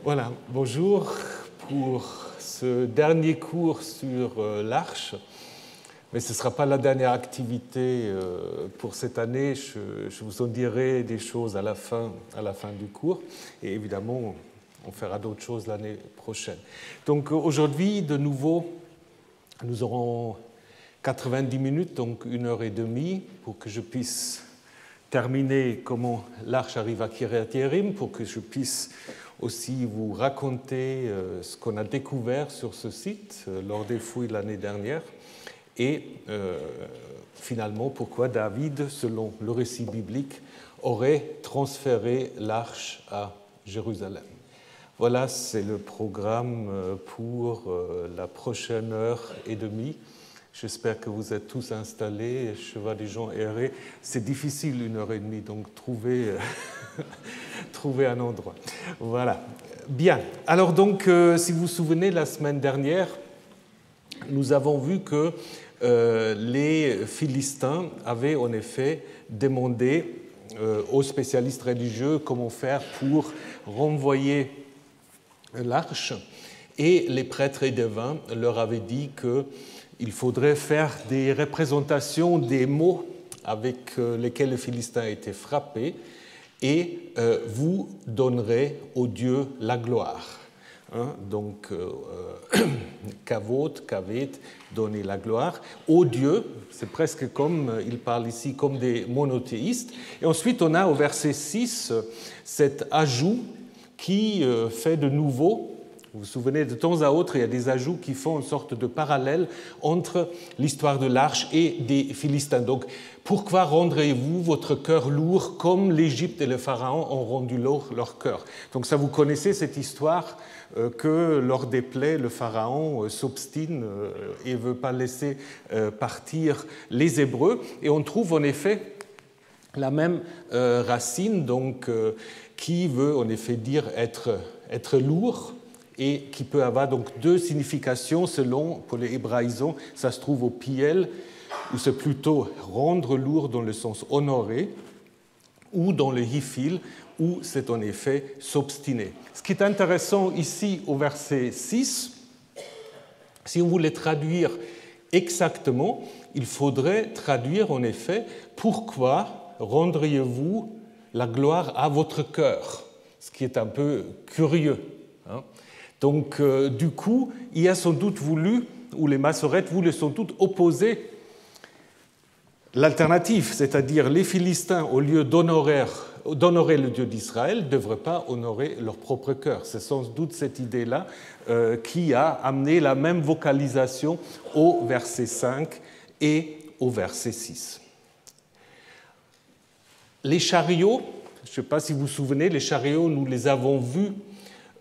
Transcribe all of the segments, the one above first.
Voilà, bonjour pour ce dernier cours sur l'Arche. Mais ce ne sera pas la dernière activité pour cette année. Je vous en dirai des choses à la fin du cours. Et évidemment, on fera d'autres choses l'année prochaine. Donc aujourd'hui, de nouveau, nous aurons 90 minutes, donc 1h30, pour que je puisse terminer comment l'Arche arrive à Kiryat Yearim, pour que je puisse aussi vous raconter ce qu'on a découvert sur ce site lors des fouilles l'année dernière et finalement pourquoi David, selon le récit biblique, aurait transféré l'Arche à Jérusalem. Voilà, c'est le programme pour la prochaine heure et demie. J'espère que vous êtes tous installés. Je vois des gens errer. C'est difficile 1h30, donc trouver un endroit. Voilà. Bien. Alors donc, si vous vous souvenez, la semaine dernière, nous avons vu que les Philistins avaient en effet demandé aux spécialistes religieux comment faire pour renvoyer l'arche. Et les prêtres et devins leur avaient dit qu'il faudrait faire des représentations des mots avec lesquels les Philistins étaient frappés et vous donnerez au Dieu la gloire. Donc, kavod, kavet, donner la gloire au Dieu. C'est presque comme, il parle ici comme des monothéistes. Et ensuite, on a au verset 6 cet ajout qui fait de nouveau. Vous vous souvenez, de temps à autre, il y a des ajouts qui font une sorte de parallèle entre l'histoire de l'Arche et des Philistins. Donc, pourquoi rendrez-vous votre cœur lourd comme l'Égypte et le Pharaon ont rendu lourd leur cœur? Donc, ça, vous connaissez cette histoire que lors des plaies, le Pharaon s'obstine et ne veut pas laisser partir les Hébreux. Et on trouve en effet la même racine, donc, qui veut en effet dire être lourd, et qui peut avoir donc deux significations selon, pour les hébraïsants, ça se trouve au piel, où c'est plutôt rendre lourd dans le sens honorer, ou dans le hifil, où c'est en effet s'obstiner. Ce qui est intéressant ici au verset 6, si on voulait traduire exactement, il faudrait traduire en effet « Pourquoi rendriez-vous la gloire à votre cœur ?» Ce qui est un peu curieux. Donc, du coup, il a sans doute voulu, ou les massorettes voulaient sans doute opposer l'alternative, c'est-à-dire les Philistins, au lieu d'honorer le Dieu d'Israël, ne devraient pas honorer leur propre cœur. C'est sans doute cette idée-là qui a amené la même vocalisation au verset 5 et au verset 6. Les chariots, je ne sais pas si vous vous souvenez, les chariots, nous les avons vus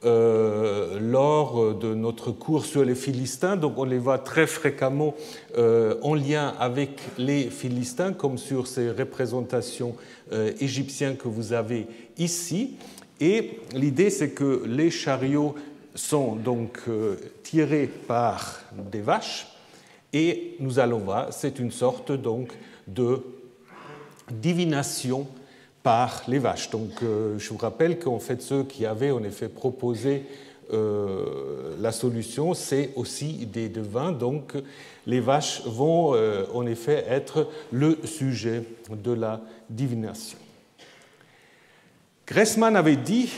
lors de notre cours sur les Philistins, donc on les voit très fréquemment en lien avec les Philistins, comme sur ces représentations égyptiennes que vous avez ici. Et l'idée, c'est que les chariots sont donc tirés par des vaches, et nous allons voir, c'est une sorte donc de divination par les vaches. Donc, je vous rappelle qu'en fait, ceux qui avaient en effet proposé la solution, c'est aussi des devins. Donc, les vaches vont en effet être le sujet de la divination. Gressman avait dit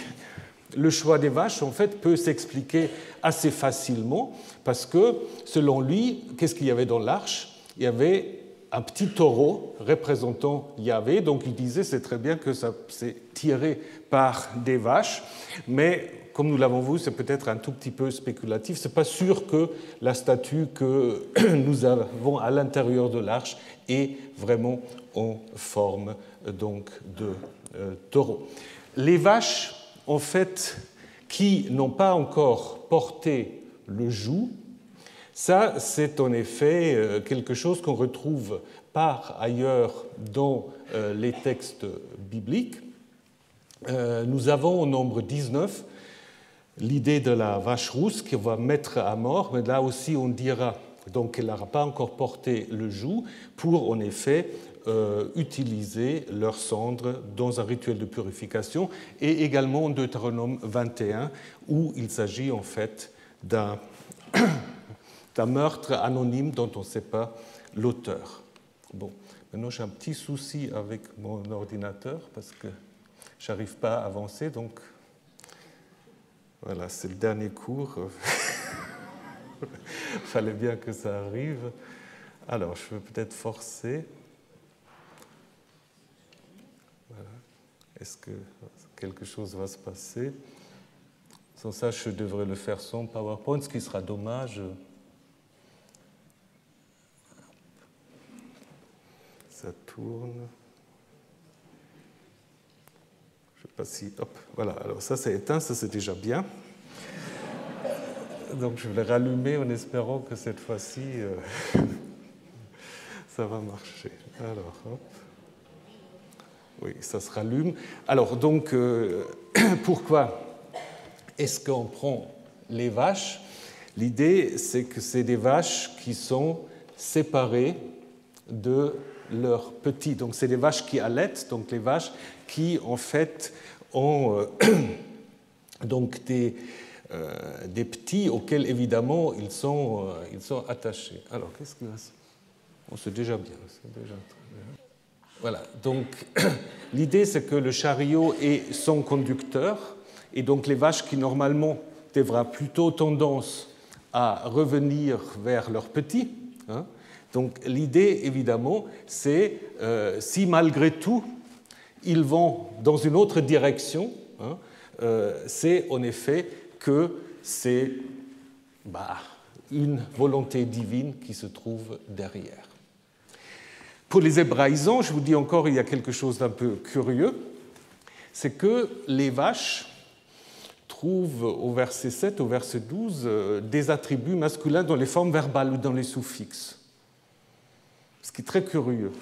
le choix des vaches, en fait, peut s'expliquer assez facilement parce que, selon lui, qu'est-ce qu'il y avait dans l'arche? Il y avait un petit taureau représentant Yahvé, donc il disait c'est très bien que ça s'est tiré par des vaches, mais comme nous l'avons vu, c'est peut-être un tout petit peu spéculatif. C'est pas sûr que la statue que nous avons à l'intérieur de l'arche est vraiment en forme donc de taureau. Les vaches, en fait, qui n'ont pas encore porté le joug, ça, c'est en effet quelque chose qu'on retrouve par ailleurs dans les textes bibliques. Nous avons au nombre 19 l'idée de la vache rousse qu'on va mettre à mort, mais là aussi on dira donc qu'elle n'aura pas encore porté le joug pour en effet utiliser leurs cendres dans un rituel de purification, et également en Deutéronome 21, où il s'agit en fait d'un meurtre anonyme dont on ne sait pas l'auteur. Bon, maintenant j'ai un petit souci avec mon ordinateur parce que je n'arrive pas à avancer, donc voilà, c'est le dernier cours. Il fallait bien que ça arrive. Alors, je vais peut-être forcer. Voilà. Est-ce que quelque chose va se passer? Sans ça, je devrais le faire sans PowerPoint, ce qui sera dommage. Ça tourne. Je ne sais pas si... Hop, voilà. Alors ça, c'est éteint, ça, c'est déjà bien. Donc, je vais le rallumer en espérant que cette fois-ci, ça va marcher. Alors, hop. Oui, ça se rallume. Alors, donc, pourquoi est-ce qu'on prend les vaches? L'idée, c'est que c'est des vaches qui sont séparées de leurs petits. Donc, c'est des vaches qui allaitent, donc les vaches qui, en fait, ont donc des petits auxquels, évidemment, ils sont attachés. Alors, qu'est-ce que c'est? Oh, c'est déjà bien, c'est déjà très bien. Voilà, donc l'idée, c'est que le chariot est son conducteur, et donc les vaches qui, normalement, devraient plutôt tendance à revenir vers leurs petits. Hein. Donc l'idée, évidemment, c'est si malgré tout, ils vont dans une autre direction, hein, c'est en effet que c'est une volonté divine qui se trouve derrière. Pour les hébraïsants, je vous dis encore, il y a quelque chose d'un peu curieux, c'est que les vaches trouvent au verset 7, au verset 12, des attributs masculins dans les formes verbales ou dans les suffixes. Ce qui est très curieux.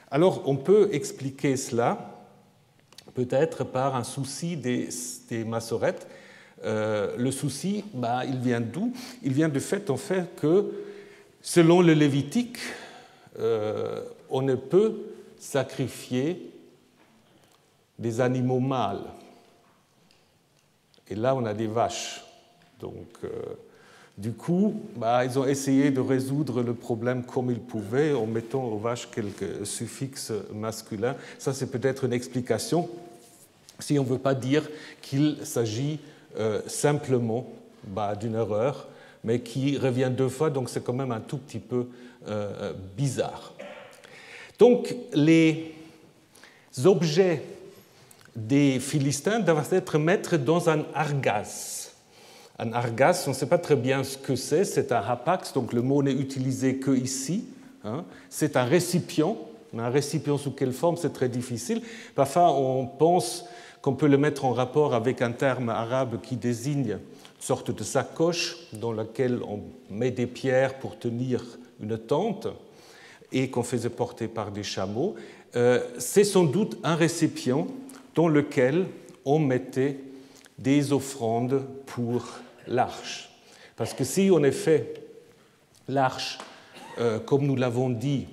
Alors, on peut expliquer cela peut-être par un souci des massorettes. Le souci, il vient d'où? Il vient du fait, en fait, que selon le Lévitique, on ne peut sacrifier des animaux mâles. Et là, on a des vaches. Donc, du coup, ils ont essayé de résoudre le problème comme ils pouvaient en mettant aux vaches quelques suffixes masculins. Ça, c'est peut-être une explication, si on ne veut pas dire qu'il s'agit simplement d'une erreur, mais qui revient deux fois, donc c'est quand même un tout petit peu bizarre. Donc, les objets des Philistins doivent être mis dans un argas. Un argas, on ne sait pas très bien ce que c'est un hapax, donc le mot n'est utilisé que ici. Hein. C'est un récipient sous quelle forme, c'est très difficile. Parfois, on pense qu'on peut le mettre en rapport avec un terme arabe qui désigne une sorte de sacoche dans laquelle on met des pierres pour tenir une tente et qu'on faisait porter par des chameaux. C'est sans doute un récipient dans lequel on mettait des offrandes pour l'arche. Parce que si, en effet, l'arche, comme nous l'avons dit,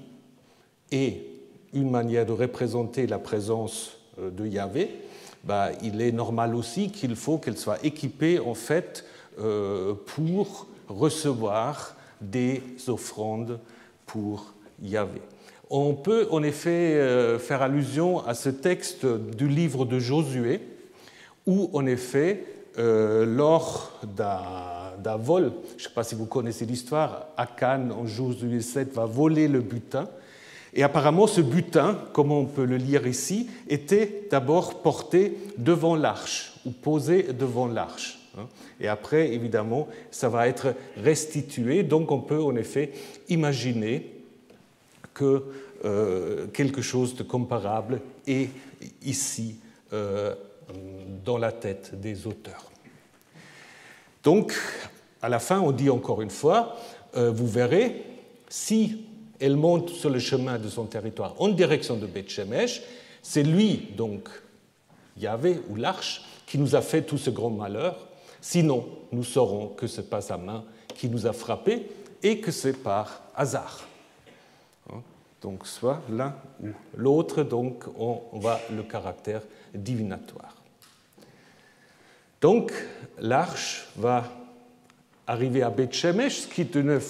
est une manière de représenter la présence de Yahvé, il est normal aussi qu'il faut qu'elle soit équipée, en fait, pour recevoir des offrandes pour Yahvé. On peut en effet faire allusion à ce texte du livre de Josué, où en effet, lors d'un vol, je ne sais pas si vous connaissez l'histoire, Akan en Josué 7 va voler le butin, et apparemment ce butin, comme on peut le lire ici, était d'abord porté devant l'arche, ou posé devant l'arche. Et après, évidemment, ça va être restitué, donc on peut en effet imaginer que quelque chose de comparable est ici dans la tête des auteurs. Donc, à la fin, on dit encore une fois, vous verrez, si elle monte sur le chemin de son territoire en direction de Beth-Shemesh, c'est lui, donc Yahvé ou l'arche, qui nous a fait tout ce grand malheur. Sinon, nous saurons que ce n'est pas sa main qui nous a frappés et que c'est par hasard. donc soit l'un ou l'autre, donc on voit le caractère divinatoire. Donc l'arche va arriver à Beth Shemesh, ce qui est une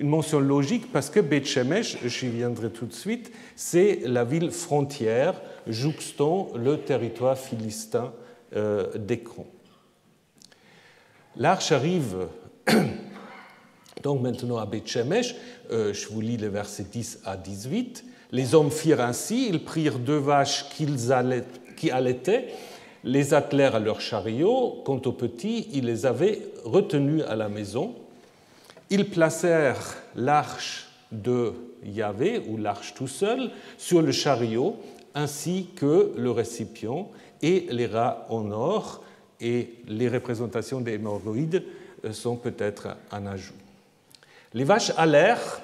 mention logique parce que Beth Shemesh, j'y viendrai tout de suite, c'est la ville frontière jouxtant le territoire philistin d'Écron. L'arche arrive donc maintenant à Beth Shemesh. Je vous lis les versets 10 à 18. Les hommes firent ainsi, ils prirent 2 vaches qui allaitaient, les attelèrent à leurs chariots. Quant aux petits, ils les avaient retenus à la maison. Ils placèrent l'arche de Yahvé, ou l'arche tout seul, sur le chariot, ainsi que le récipient et les rats en or, et les représentations des hémorroïdes sont peut-être un ajout. Les vaches allèrent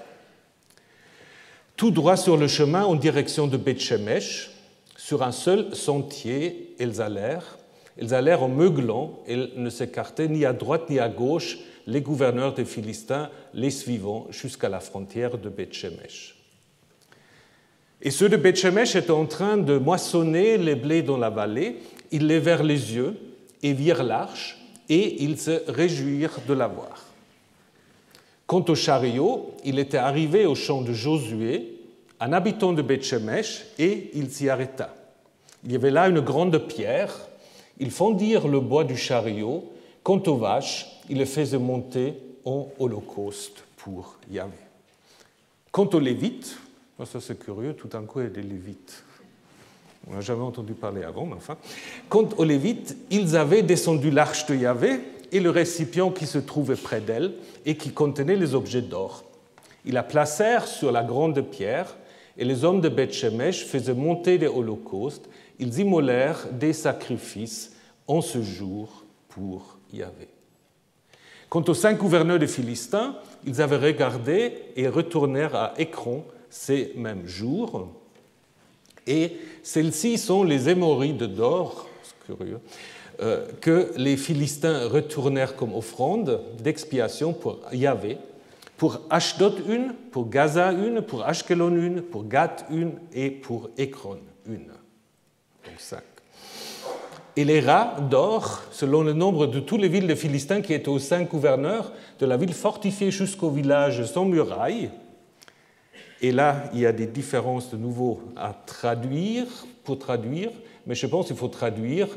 tout droit sur le chemin en direction de Beth Shemesh. Sur un seul sentier, elles allèrent en meuglant, elles ne s'écartaient ni à droite ni à gauche, les gouverneurs des Philistins les suivant jusqu'à la frontière de Beth Shemesh. Et ceux de Beth Shemesh étaient en train de moissonner les blés dans la vallée. Ils levèrent les yeux et virent l'arche, et ils se réjouirent de la voir. Quant au chariot, il était arrivé au champ de Josué, un habitant de Beth Shemesh, et il s'y arrêta. Il y avait là une grande pierre. Ils fendirent le bois du chariot. Quant aux vaches, ils les faisaient monter en holocauste pour Yahvé. Quant aux Lévites, ça c'est curieux, tout d'un coup il y a des Lévites. On n'a jamais entendu parler avant, mais enfin. Quant aux Lévites, ils avaient descendu l'arche de Yahvé et le récipient qui se trouvait près d'elle et qui contenait les objets d'or. Ils la placèrent sur la grande pierre, et les hommes de Beth Shemesh faisaient monter des holocaustes. Ils immolèrent des sacrifices en ce jour pour Yahvé. Quant aux 5 gouverneurs des Philistins, ils avaient regardé et retournèrent à Écron ces mêmes jours. Et celles-ci sont les hémorroïdes d'or, c'est curieux, que les Philistins retournèrent comme offrande d'expiation pour Yahvé, pour Ashdod une, pour Gaza une, pour Ashkelon une, pour Gath une et pour Écron une. Donc 5. Et les rats d'or, selon le nombre de toutes les villes de Philistins qui étaient aux 5 gouverneurs, de la ville fortifiée jusqu'au village sans muraille. Et là, il y a des différences de nouveau à traduire, mais je pense qu'il faut traduire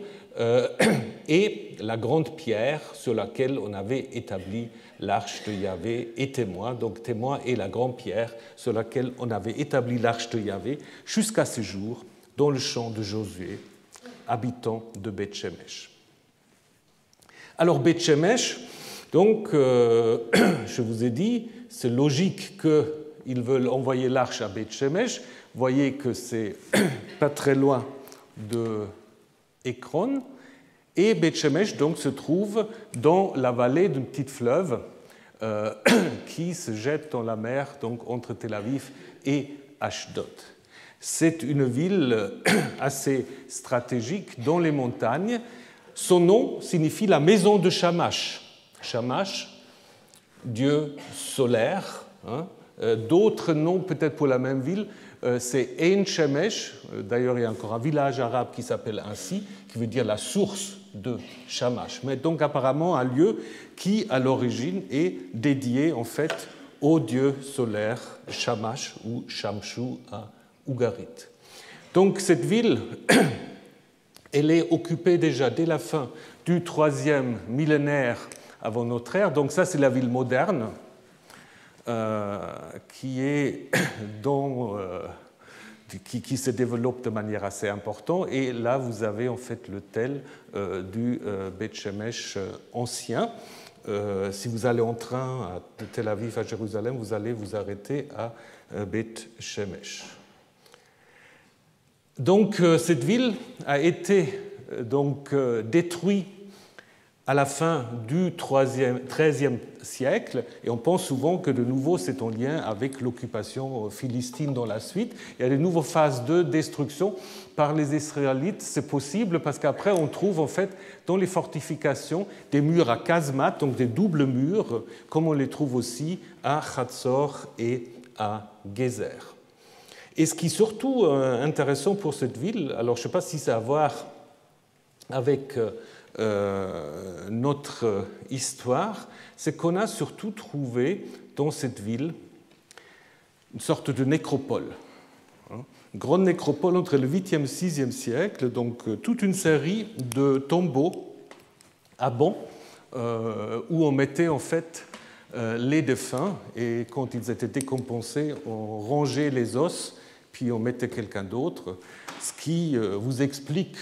et la grande pierre sur laquelle on avait établi l'arche de Yahvé est témoin, donc témoin est la grande pierre sur laquelle on avait établi l'arche de Yahvé jusqu'à ce jour dans le champ de Josué, habitant de Beth Shemesh. Alors Beth Shemesh, donc je vous ai dit, c'est logique qu'ils veulent envoyer l'arche à Beth Shemesh. Vous voyez que c'est pas très loin de Écron. Et Beth Shemesh donc se trouve dans la vallée d'un petit fleuve qui se jette dans la mer, donc entre Tel Aviv et Ashdod. C'est une ville assez stratégique dans les montagnes. Son nom signifie la maison de Shamash. Shamash, dieu solaire. D'autres noms peut-être pour la même ville, c'est Ein Shemesh. D'ailleurs, il y a encore un village arabe qui s'appelle ainsi, qui veut dire la source de Shamash. Mais donc apparemment un lieu qui, à l'origine, est dédié en fait au dieu solaire Shamash ou Shamshu à Ougarit. Donc cette ville, elle est occupée déjà dès la fin du 3e millénaire avant notre ère. Donc ça, c'est la ville moderne qui se développe de manière assez importante. Et là, vous avez en fait le tel du Beth Shemesh ancien. Si vous allez en train de Tel Aviv à Jérusalem, vous allez vous arrêter à Beth Shemesh. Donc cette ville a été détruite à la fin du XIIIe siècle, et on pense souvent que de nouveau c'est en lien avec l'occupation philistine dans la suite. Il y a de nouvelles phases de destruction par les Israélites, c'est possible parce qu'après on trouve en fait dans les fortifications des murs à casemate, donc des doubles murs, comme on les trouve aussi à Hatzor et à Gézer. Et ce qui est surtout intéressant pour cette ville, alors je ne sais pas si ça a à voir avec notre histoire, c'est qu'on a surtout trouvé dans cette ville une sorte de nécropole. Une grande nécropole entre le 8e et 6e siècle, donc toute une série de tombeaux à bancs où on mettait en fait les défunts, et quand ils étaient décompensés, on rangeait les os, puis on mettait quelqu'un d'autre, ce qui vous explique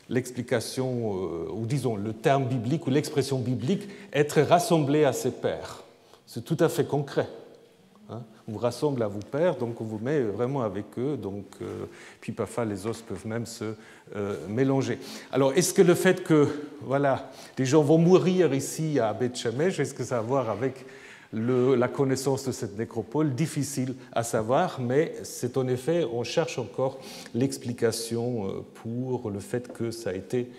l'explication, ou disons le terme biblique ou l'expression biblique, être rassemblé à ses pairs. C'est tout à fait concret. On vous rassemble à vos pairs, donc on vous met vraiment avec eux, donc, puis parfois les os peuvent même se mélanger. Alors, est-ce que le fait que voilà, des gens vont mourir ici à Beth Shemesh, est-ce que ça a à voir avec la connaissance de cette nécropole? Difficile à savoir, mais c'est en effet, on cherche encore l'explication pour le fait que ça a été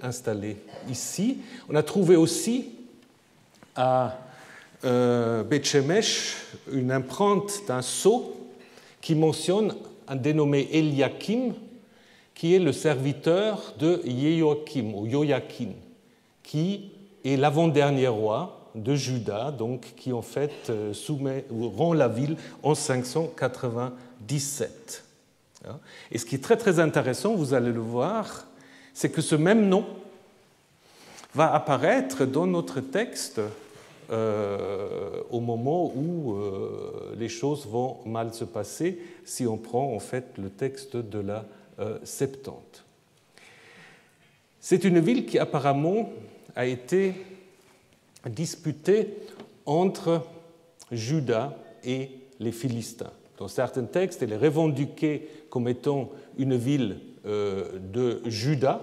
installé ici. On a trouvé aussi à Beth Shemesh une empreinte d'un sceau qui mentionne un dénommé Eliakim, qui est le serviteur de Jehoiakim ou Joachim, qui est l'avant-dernier roi de Juda, donc qui en fait rend la ville en 597. Et ce qui est très très intéressant, vous allez le voir, c'est que ce même nom va apparaître dans notre texte au moment où les choses vont mal se passer, si on prend en fait le texte de la Septante. C'est une ville qui apparemment a été disputée entre Juda et les Philistins. Dans certains textes, elle est revendiquée comme étant une ville de Juda,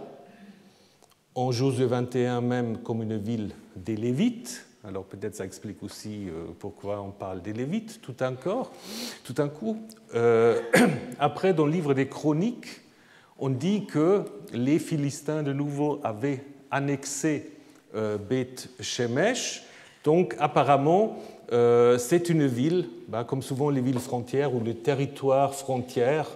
en Josué 21 même comme une ville des Lévites. Alors peut-être ça explique aussi pourquoi on parle des Lévites tout un coup. Après, dans le livre des Chroniques, on dit que les Philistins de nouveau avaient annexé Beth Shemesh. Donc apparemment, c'est une ville, comme souvent les villes frontières ou les territoires frontières,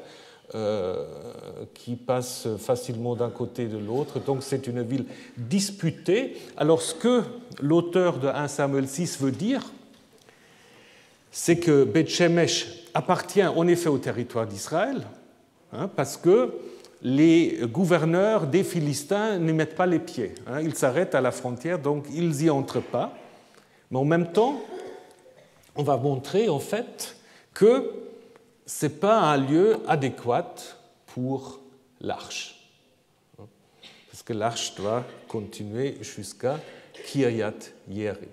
qui passe facilement d'un côté et de l'autre. Donc c'est une ville disputée. Alors ce que l'auteur de 1 Samuel 6 veut dire, c'est que Beth Shemesh appartient en effet au territoire d'Israël, parce que les gouverneurs des Philistins n'y mettent pas les pieds. Ils s'arrêtent à la frontière, donc ils n'y entrent pas. Mais en même temps, on va montrer en fait que ce n'est pas un lieu adéquat pour l'arche. Parce que l'arche doit continuer jusqu'à Kiryat Yearim.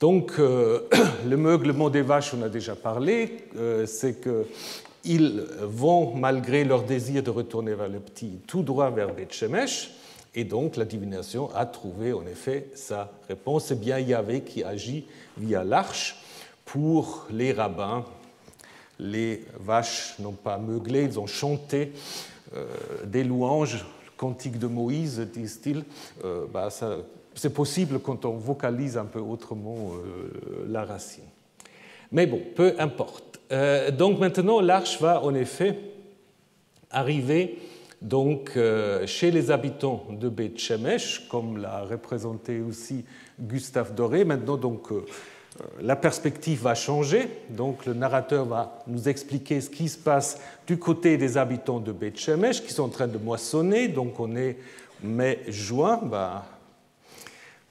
Donc, le meuglement des vaches, on a déjà parlé, c'est qu'ils vont, malgré leur désir de retourner vers le petit, tout droit vers Beth Shemesh, et donc la divination a trouvé en effet sa réponse. C'est bien Yahvé qui agit via l'arche. Pour les rabbins, les vaches n'ont pas meuglé, ils ont chanté des louanges, le cantique de Moïse, disent-ils. C'est possible quand on vocalise un peu autrement la racine. Mais bon, peu importe. Donc maintenant, l'arche va en effet arriver donc, chez les habitants de Beth Shemesh, comme l'a représenté aussi Gustave Doré. Maintenant, donc, la perspective va changer. Donc, le narrateur va nous expliquer ce qui se passe du côté des habitants de Beth Shemesh, qui sont en train de moissonner. Donc, on est mai-juin,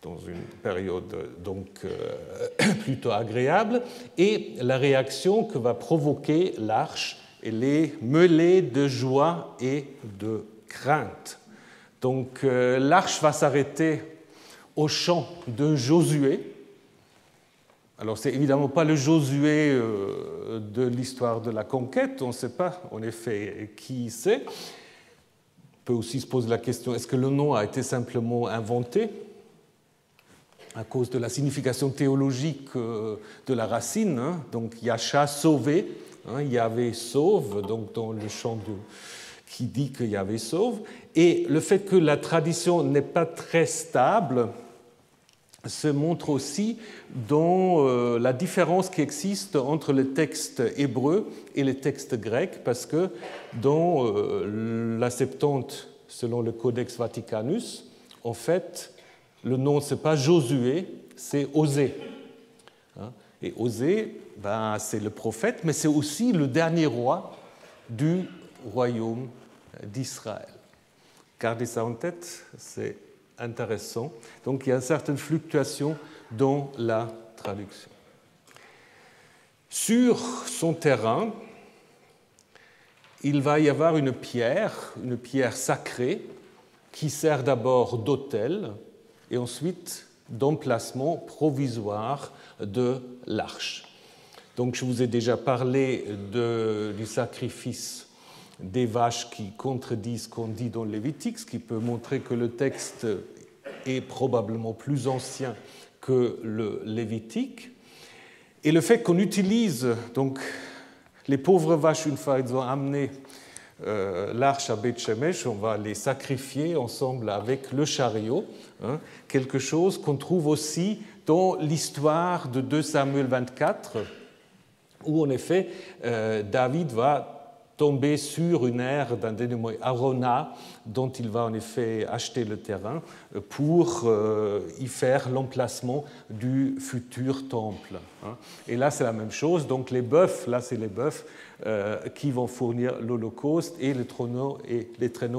dans une période donc, plutôt agréable. Et la réaction que va provoquer l'arche, elle est mêlée de joie et de crainte. Donc, l'arche va s'arrêter au champ de Josué. Alors, ce n'est évidemment pas le Josué de l'histoire de la conquête, on ne sait pas en effet qui c'est. On peut aussi se poser la question, est-ce que le nom a été simplement inventé à cause de la signification théologique de la racine, donc Yasha, sauvé, Yahvé sauve, donc dans le chant qui dit que Yahvé sauve, et le fait que la tradition n'est pas très stable se montre aussi dans la différence qui existe entre le texte hébreu et le texte grec, parce que dans la Septante, selon le Codex Vaticanus, en fait, le nom, ce n'est pas Josué, c'est Osée. Et Osée, ben, c'est le prophète, mais c'est aussi le dernier roi du royaume d'Israël. Gardez ça en tête, c'est intéressant. Donc il y a une certaine fluctuation dans la traduction. Sur son terrain, il va y avoir une pierre sacrée, qui sert d'abord d'autel et ensuite d'emplacement provisoire de l'arche. Donc je vous ai déjà parlé du sacrifice des vaches qui contredisent ce qu'on dit dans le Lévitique, ce qui peut montrer que le texte est probablement plus ancien que le Lévitique. Et le fait qu'on utilise donc les pauvres vaches, une fois qu'ils ont amené l'arche à Beth Shemesh, on va les sacrifier ensemble avec le chariot, quelque chose qu'on trouve aussi dans l'histoire de 2 Samuel 24, où en effet David va tomber sur une aire d'un dénommé Arona, dont il va en effet acheter le terrain pour y faire l'emplacement du futur temple. Et là, c'est la même chose. Donc les bœufs, là, c'est les bœufs qui vont fournir l'Holocauste et les traîneaux et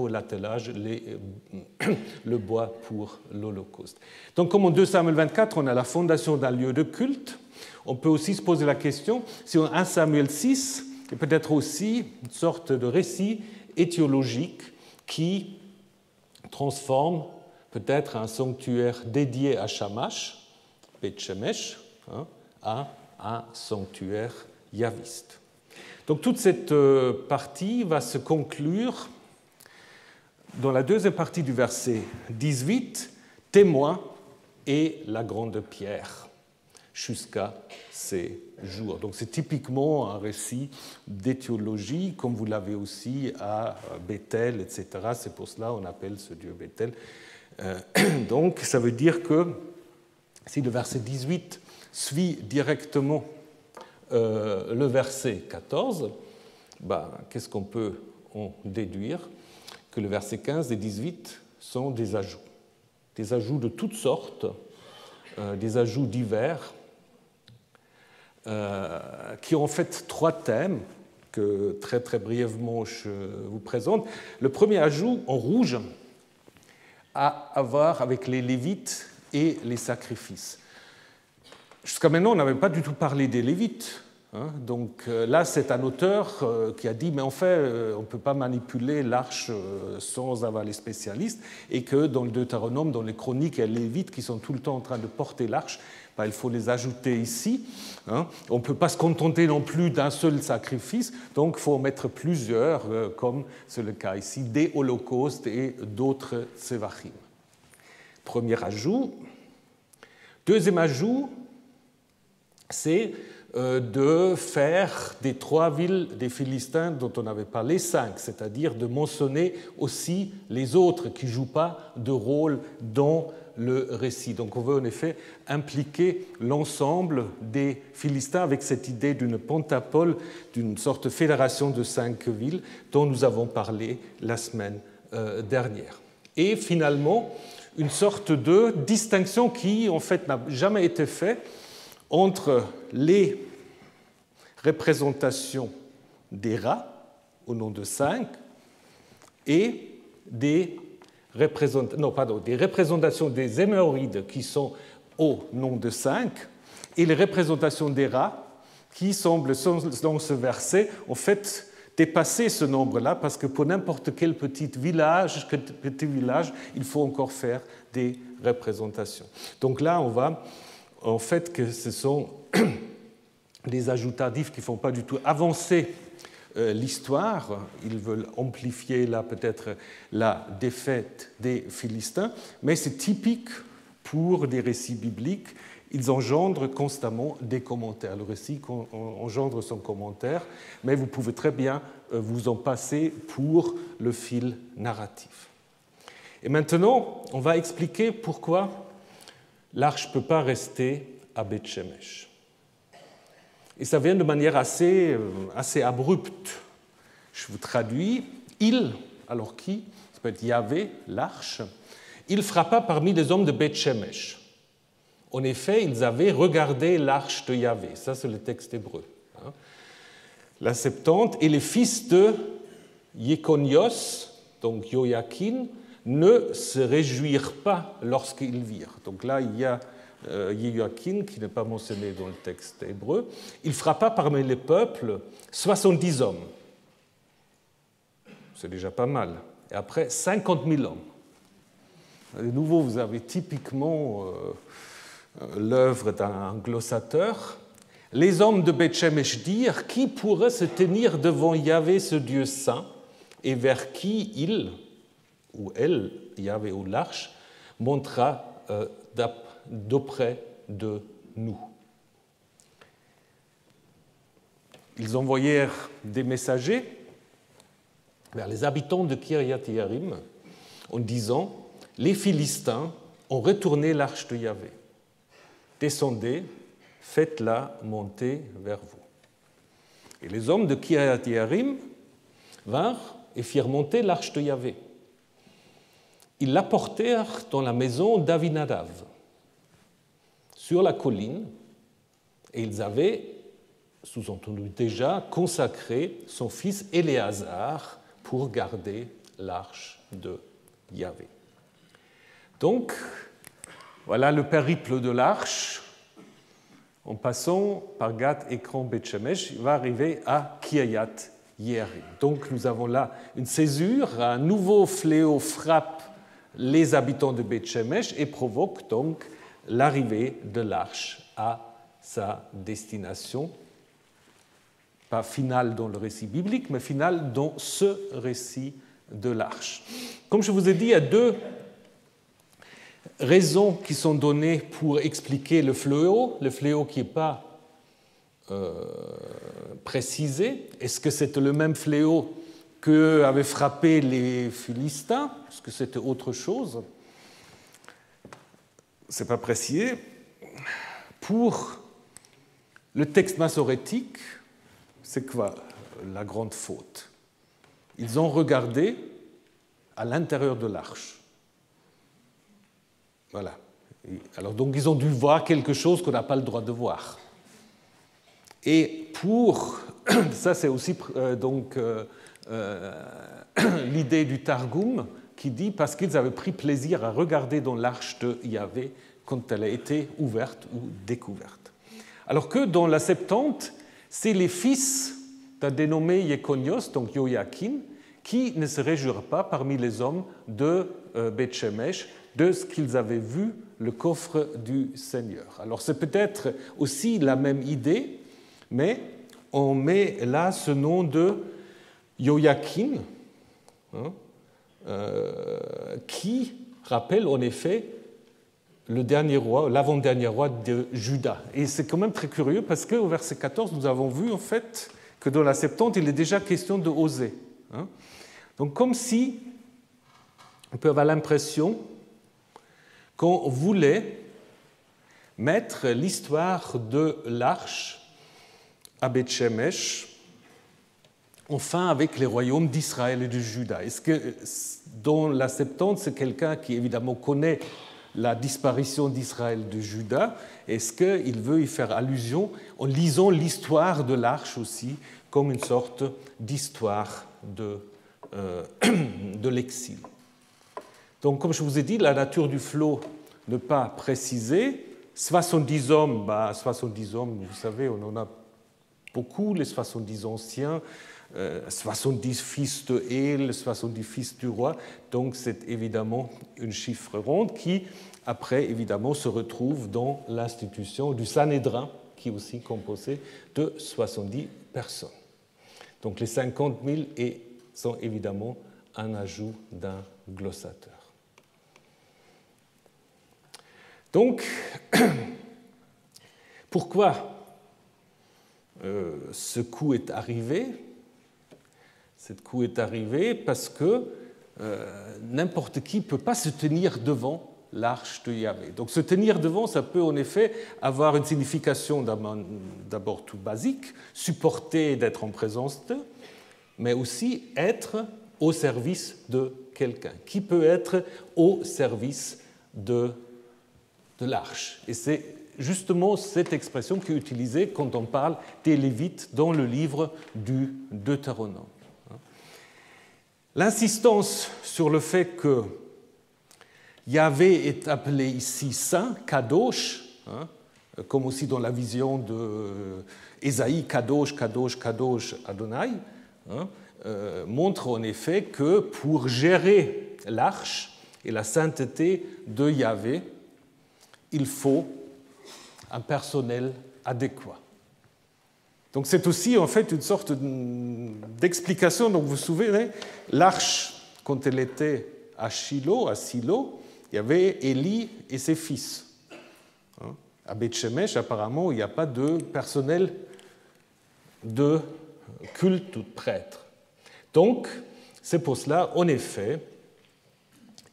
l'attelage, le bois pour l'Holocauste. Donc comme en 2 Samuel 24, on a la fondation d'un lieu de culte, on peut aussi se poser la question, si en 1 Samuel 6, et peut-être aussi une sorte de récit étiologique qui transforme peut-être un sanctuaire dédié à Shamash, Beth Shemesh, à un sanctuaire yaviste. Donc toute cette partie va se conclure dans la deuxième partie du verset 18, témoin et la grande pierre, jusqu'à ces jours. Donc c'est typiquement un récit d'étiologie, comme vous l'avez aussi à Bethel, etc. C'est pour cela qu'on appelle ce dieu Bethel. Donc ça veut dire que si le verset 18 suit directement le verset 14, qu'est-ce qu'on peut en déduire? Que le verset 15 et 18 sont des ajouts de toutes sortes, des ajouts divers, qui ont en fait 3 thèmes que très très brièvement je vous présente. Le premier ajout en rouge a à voir avec les Lévites et les sacrifices. Jusqu'à maintenant, on n'avait pas du tout parlé des Lévites. Donc là, c'est un auteur qui a dit, mais en fait, on ne peut pas manipuler l'arche sans avoir les spécialistes, et que dans le Deutéronome, dans les chroniques, il y a les Lévites qui sont tout le temps en train de porter l'arche. Il faut les ajouter ici. On ne peut pas se contenter non plus d'un seul sacrifice, donc il faut en mettre plusieurs, comme c'est le cas ici, des holocaustes et d'autres sévachim. Premier ajout. Deuxième ajout, c'est de faire des 3 villes des Philistins dont on avait parlé 5, c'est-à-dire de mentionner aussi les autres qui ne jouent pas de rôle dans le récit. Donc on veut en effet impliquer l'ensemble des Philistins avec cette idée d'une pentapole, d'une sorte de fédération de 5 villes dont nous avons parlé la semaine dernière. Et finalement, une sorte de distinction qui en fait n'a jamais été faite entre les représentations des rats au nom de 5 et des représentations des hémorroïdes qui sont au nom de 5 et les représentations des rats qui semblent dans ce verset en fait dépasser ce nombre-là parce que pour n'importe quel petit village, il faut encore faire des représentations. Donc là, on va en fait que ce sont des ajouts tardifs qui ne font pas du tout avancer l'histoire. Ils veulent amplifier là peut-être la défaite des Philistins, mais c'est typique pour des récits bibliques. Ils engendrent constamment des commentaires. Le récit engendre son commentaire, mais vous pouvez très bien vous en passer pour le fil narratif. Et maintenant, on va expliquer pourquoi l'arche ne peut pas rester à Beth Shemesh. Et ça vient de manière assez abrupte. Je vous traduis. Il, alors qui? Ça peut être Yahvé, l'arche. Il frappa parmi les hommes de Beth Shemesh. En effet, ils avaient regardé l'arche de Yahvé. Ça, c'est le texte hébreu. La Septante. Et les fils de Yéconios, donc Joachim, ne se réjouirent pas lorsqu'ils virent. Donc là, il y a Joachim, qui n'est pas mentionné dans le texte hébreu. Il frappa parmi les peuples 70 hommes. C'est déjà pas mal. Et après, 50 000 hommes. De nouveau, vous avez typiquement l'œuvre d'un glossateur. Les hommes de Beth Shemesh dirent: qui pourrait se tenir devant Yahvé, ce Dieu saint, et vers qui il, ou elle, Yahvé ou l'arche, montera d'auprès de nous. Ils envoyèrent des messagers vers les habitants de Kiryat-Yearim en disant: les Philistins ont retourné l'arche de Yahvé. Descendez, faites-la monter vers vous. Et les hommes de Kiryat-Yearim vinrent et firent monter l'arche de Yahvé. Ils la portèrent dans la maison d'Avinadav, sur la colline, et ils avaient, sous-entendu déjà, consacré son fils Éléazar pour garder l'arche de Yahvé. Donc, voilà le périple de l'arche. En passant par Gat, Ekron, Beth Shemesh, il va arriver à Kiryat-Yearim. Donc, nous avons là une césure, un nouveau fléau frappe les habitants de Beth Shemesh et provoque donc l'arrivée de l'arche à sa destination, pas finale dans le récit biblique, mais finale dans ce récit de l'arche. Comme je vous ai dit, il y a deux raisons qui sont données pour expliquer le fléau qui n'est pas précisé. Est-ce que c'était le même fléau que avaient frappé les Philistins? Est-ce que c'était autre chose? Ce n'est pas précisé. Pour le texte massorétique, c'est quoi la grande faute? Ils ont regardé à l'intérieur de l'arche. Voilà. Alors donc ils ont dû voir quelque chose qu'on n'a pas le droit de voir. Et pour ça, c'est aussi l'idée du Targum qui dit parce qu'ils avaient pris plaisir à regarder dans l'arche de Yahvé quand elle a été ouverte ou découverte. Alors que dans la Septante, c'est les fils d'un dénommé Yéconios, donc Joachim, qui ne se réjouirent pas parmi les hommes de Beth Shemesh de ce qu'ils avaient vu le coffre du Seigneur. Alors c'est peut-être aussi la même idée, mais on met là ce nom de Joachim, qui rappelle en effet le dernier roi, l'avant-dernier roi de Juda. Et c'est quand même très curieux parce qu'au verset 14, nous avons vu en fait que dans la Septante, il est déjà question de Osée. Donc comme si on peut avoir l'impression qu'on voulait mettre l'histoire de l'arche à Beth Shemesh enfin avec les royaumes d'Israël et de Juda. Est-ce que dans la Septante, c'est quelqu'un qui évidemment connaît la disparition d'Israël et de Juda? Est-ce qu'il veut y faire allusion en lisant l'histoire de l'arche aussi comme une sorte d'histoire de l'exil? Donc, comme je vous ai dit, la nature du flot n'est pas précisée. 70 hommes, 70 hommes, vous savez, on en a beaucoup, les 70 anciens, 70 fils de Él, 70 fils du roi. Donc, c'est évidemment une chiffre ronde qui, après, évidemment, se retrouve dans l'institution du Sanhédrin, qui est aussi composé de 70 personnes. Donc, les 50 000 sont évidemment un ajout d'un glossateur. Donc, pourquoi ce coup est arrivé? Ce coup est arrivé parce que n'importe qui ne peut pas se tenir devant l'arche de Yahvé. Donc se tenir devant, ça peut en effet avoir une signification d'abord tout basique, supporter d'être en présence d'eux, mais aussi être au service de quelqu'un, qui peut être au service de l'arche. Et c'est justement cette expression qui est utilisée quand on parle des Lévites dans le livre du Deutéronome. L'insistance sur le fait que Yahvé est appelé ici saint, Kadosh, comme aussi dans la vision d'Ésaïe, Kadosh, Kadosh, Kadosh, Adonai, montre en effet que pour gérer l'arche et la sainteté de Yahvé, il faut un personnel adéquat. Donc c'est aussi en fait une sorte d'explication. Donc vous vous souvenez, l'arche, quand elle était à Silo, il y avait Élie et ses fils. À Beth-Shemesh, apparemment, il n'y a pas de personnel de culte ou de prêtre. Donc, c'est pour cela, en effet,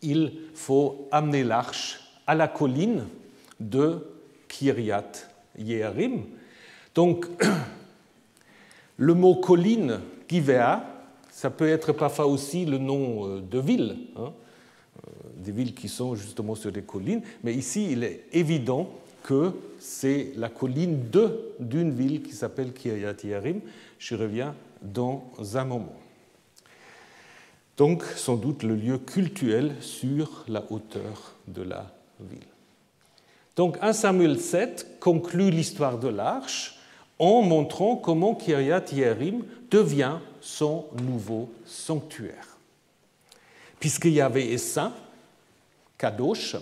il faut amener l'arche à la colline de Kiryat Yearim. Donc, le mot colline, Givea, ça peut être parfois aussi le nom de ville, des villes qui sont justement sur des collines, mais ici, il est évident que c'est la colline d'une ville qui s'appelle Kiryat Yearim. J'y reviens dans un moment. Donc, sans doute le lieu cultuel sur la hauteur de la ville. Donc, 1 Samuel 7 conclut l'histoire de l'arche en montrant comment Kiryat Yearim devient son nouveau sanctuaire. Puisque Yahvé est saint, Kadosh,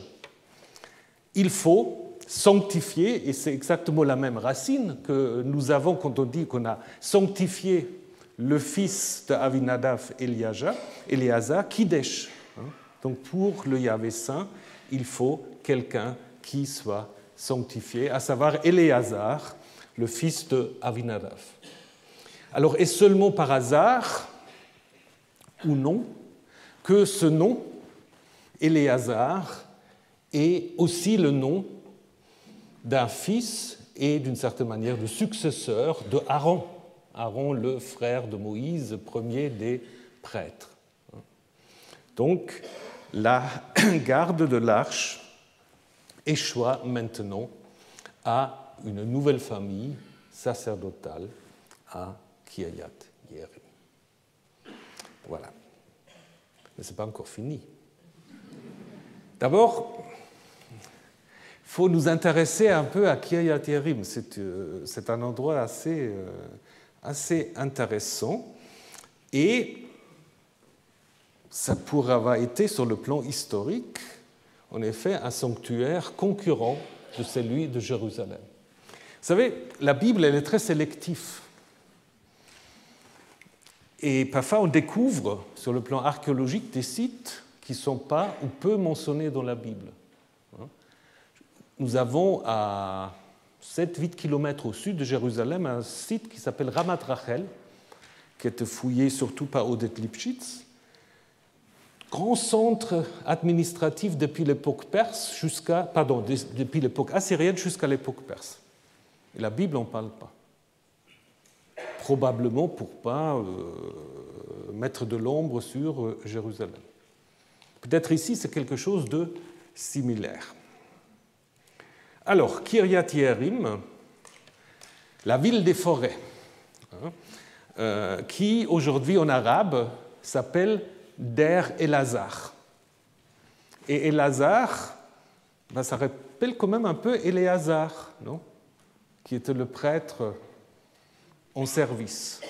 il faut sanctifier, et c'est exactement la même racine que nous avons quand on dit qu'on a sanctifié le fils de Avinadav, Éléazar, Kidesh. Donc pour le Yahvé saint, il faut quelqu'un qui soit sanctifié, à savoir Éléazar, le fils de Avinadav. Alors, est-ce seulement par hasard, ou non, que ce nom, Éléazar, est aussi le nom d'un fils et d'une certaine manière de successeur de Aaron. Aaron, le frère de Moïse, premier des prêtres. Donc, la garde de l'arche échoit maintenant à une nouvelle famille sacerdotale à Kiryat Yearim. Voilà. Mais ce n'est pas encore fini. D'abord, il faut nous intéresser un peu à Kiryat Yearim. C'est un endroit assez intéressant et ça pourrait avoir été, sur le plan historique, en effet, un sanctuaire concurrent de celui de Jérusalem. Vous savez, la Bible, elle est très sélective. Et parfois, on découvre, sur le plan archéologique, des sites qui ne sont pas ou peu mentionnés dans la Bible. Nous avons à 7-8 km au sud de Jérusalem un site qui s'appelle Ramat Rachel, qui a été fouillé surtout par Oded Lipschitz. Grand centre administratif depuis l'époque perse depuis l'époque assyrienne jusqu'à l'époque perse. Et la Bible n'en parle pas. Probablement pour ne pas mettre de l'ombre sur Jérusalem. Peut-être ici, c'est quelque chose de similaire. Alors, Kiryat Yearim, la ville des forêts, qui aujourd'hui en arabe s'appelle Der Elazar. Et Elazar, ça rappelle quand même un peu Éléazar, non ? Qui était le prêtre en service.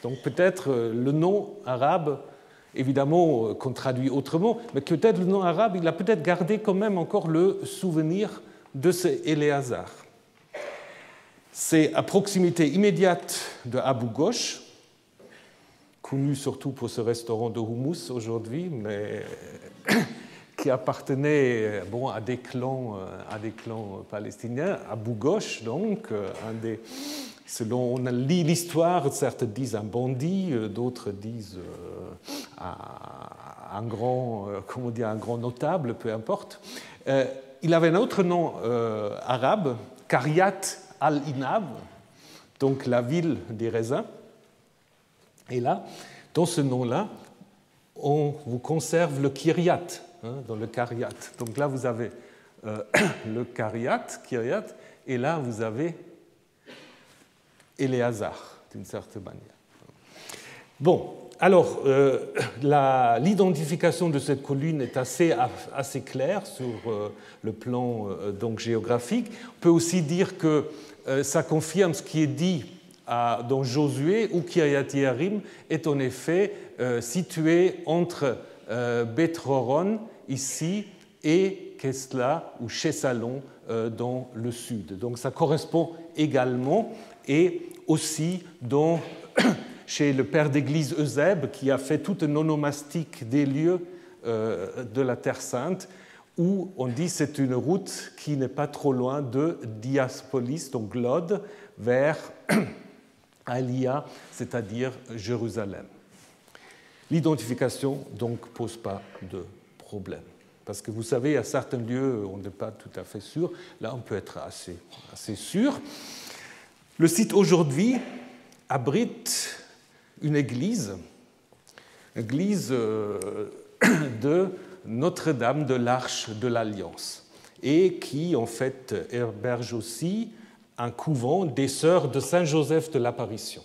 Donc peut-être le nom arabe, évidemment qu'on traduit autrement, mais peut-être le nom arabe, il a peut-être gardé quand même encore le souvenir de ce Éléazar. C'est à proximité immédiate de Abu Ghosh, connu surtout pour ce restaurant de houmous aujourd'hui, mais qui appartenait à des clans palestiniens. Abu Ghosh, donc, selon on lit l'histoire, certains disent un bandit, d'autres disent un grand, comment dire, un grand notable, peu importe. Il avait un autre nom arabe, Qaryat al-Inab, donc la ville des raisins. Et là, dans ce nom-là, on vous conserve le Kiryat, dans le Qaryat. Donc là, vous avez le Kiryat, et là, vous avez Éléazar, d'une certaine manière. Bon, alors, l'identification de cette colline est assez claire sur le plan donc, géographique. On peut aussi dire que ça confirme ce qui est dit dans Josué, où Kiryat-Yearim est en effet situé entre Beth-Horon, ici, et Kesla, ou Chesalon, dans le sud. Donc ça correspond également, et aussi chez le père d'église Eusèbe, qui a fait toute une onomastique des lieux de la Terre Sainte, où on dit que c'est une route qui n'est pas trop loin de Diaspolis, donc Lod, vers Alia, c'est-à-dire Jérusalem. L'identification donc pose pas de problème. Parce que vous savez, à certains lieux, on n'est pas tout à fait sûr. Là, on peut être assez sûr. Le site aujourd'hui abrite une église de Notre-Dame de l'Arche de l'Alliance, et qui, en fait, héberge aussi un couvent des sœurs de Saint-Joseph de l'Apparition.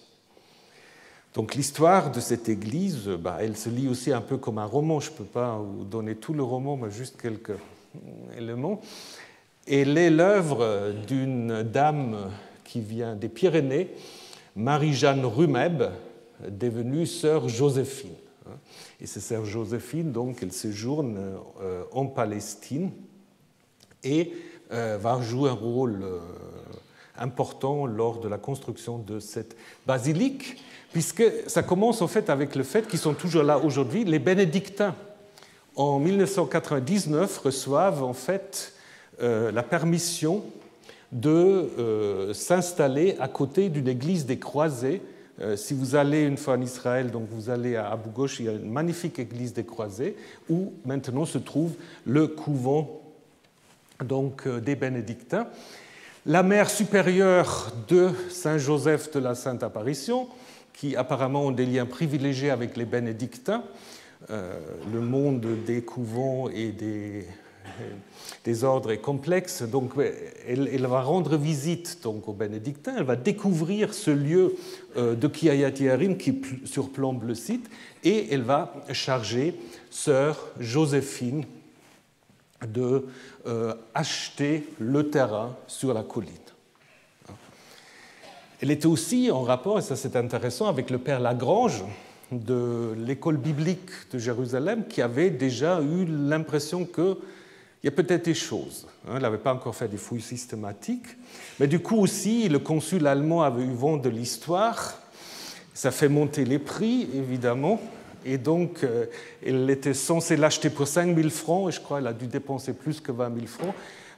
Donc l'histoire de cette église, elle se lit aussi un peu comme un roman. Je ne peux pas vous donner tout le roman, mais juste quelques éléments. Elle est l'œuvre d'une dame qui vient des Pyrénées, Marie-Jeanne Rumeb, devenue sœur Joséphine. Et cette sœur Joséphine, donc, elle séjourne en Palestine et va jouer un rôle important lors de la construction de cette basilique, puisque ça commence en fait avec le fait qu'ils sont toujours là aujourd'hui. Les bénédictins, en 1999, reçoivent en fait la permission de s'installer à côté d'une église des Croisés. Si vous allez une fois en Israël, donc vous allez à Abu Ghosh, il y a une magnifique église des Croisés où maintenant se trouve le couvent donc, des bénédictins. La mère supérieure de Saint-Joseph de la Sainte Apparition, qui apparemment ont des liens privilégiés avec les bénédictins, le monde des couvents et des ordres est complexe, donc elle va rendre visite donc, aux bénédictins, elle va découvrir ce lieu de Kiryat-Yearim qui surplombe le site, et elle va charger sœur Joséphine de acheter le terrain sur la colline. Elle était aussi en rapport, et ça c'est intéressant, avec le père Lagrange de l'école biblique de Jérusalem, qui avait déjà eu l'impression qu'il y a peut-être des choses. Il n'avait pas encore fait des fouilles systématiques, mais du coup aussi, le consul allemand avait eu vent de l'histoire. Ça fait monter les prix, évidemment, et donc elle était censée l'acheter pour 5 000 francs, et je crois qu'elle a dû dépenser plus que 20 000 francs,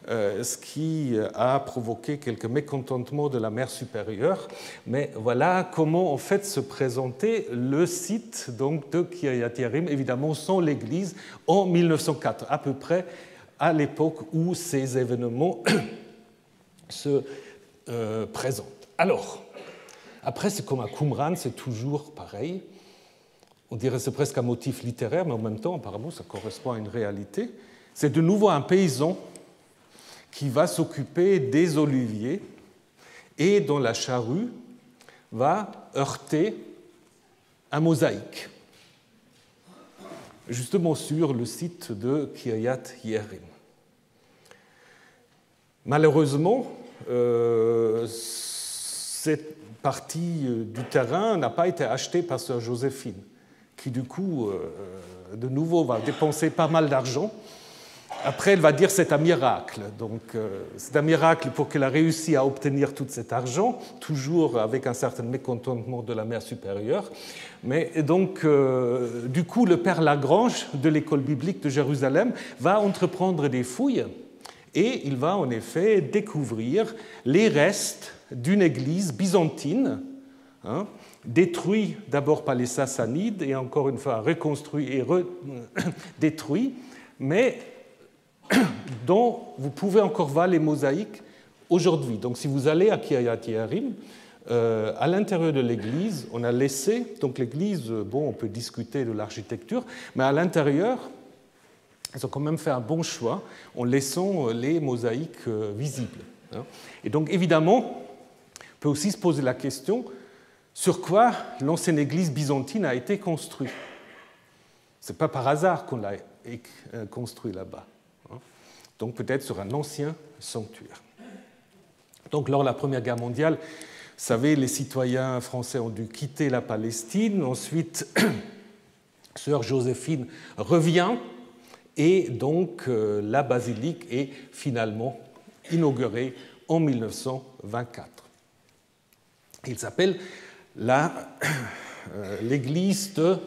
ce qui a provoqué quelques mécontentements de la mère supérieure. Mais voilà comment en fait se présentait le site donc, de Kiryat-Yearim, évidemment sans l'église, en 1904, à peu près à l'époque où ces événements se présentent. Alors, après, c'est comme à Qumran, c'est toujours pareil. On dirait que c'est presque un motif littéraire, mais en même temps, apparemment, ça correspond à une réalité. C'est de nouveau un paysan qui va s'occuper des oliviers et, dans la charrue, va heurter un mosaïque, justement sur le site de Kiryat-Yearim. Malheureusement, cette partie du terrain n'a pas été achetée par sœur Joséphine, qui du coup, de nouveau, va dépenser pas mal d'argent. Après, elle va dire que c'est un miracle. Donc, c'est un miracle pour qu'elle a réussi à obtenir tout cet argent, toujours avec un certain mécontentement de la mère supérieure. Mais donc, du coup, le père Lagrange de l'école biblique de Jérusalem va entreprendre des fouilles et il va en effet découvrir les restes d'une église byzantine hein, détruit d'abord par les Sassanides et encore une fois reconstruit et détruit, mais dont vous pouvez encore voir les mosaïques aujourd'hui. Donc si vous allez à Kiryat Yearim, à l'intérieur de l'église, on a laissé, donc l'église, bon, on peut discuter de l'architecture, mais à l'intérieur, ils ont quand même fait un bon choix en laissant les mosaïques visibles. Et donc évidemment, on peut aussi se poser la question sur quoi l'ancienne église byzantine a été construite. Ce n'est pas par hasard qu'on l'a construit là-bas. Donc peut-être sur un ancien sanctuaire. Donc lors de la Première Guerre mondiale, vous savez, les citoyens français ont dû quitter la Palestine. Ensuite, sœur Joséphine revient et donc la basilique est finalement inaugurée en 1924. Il s'appelle l'église de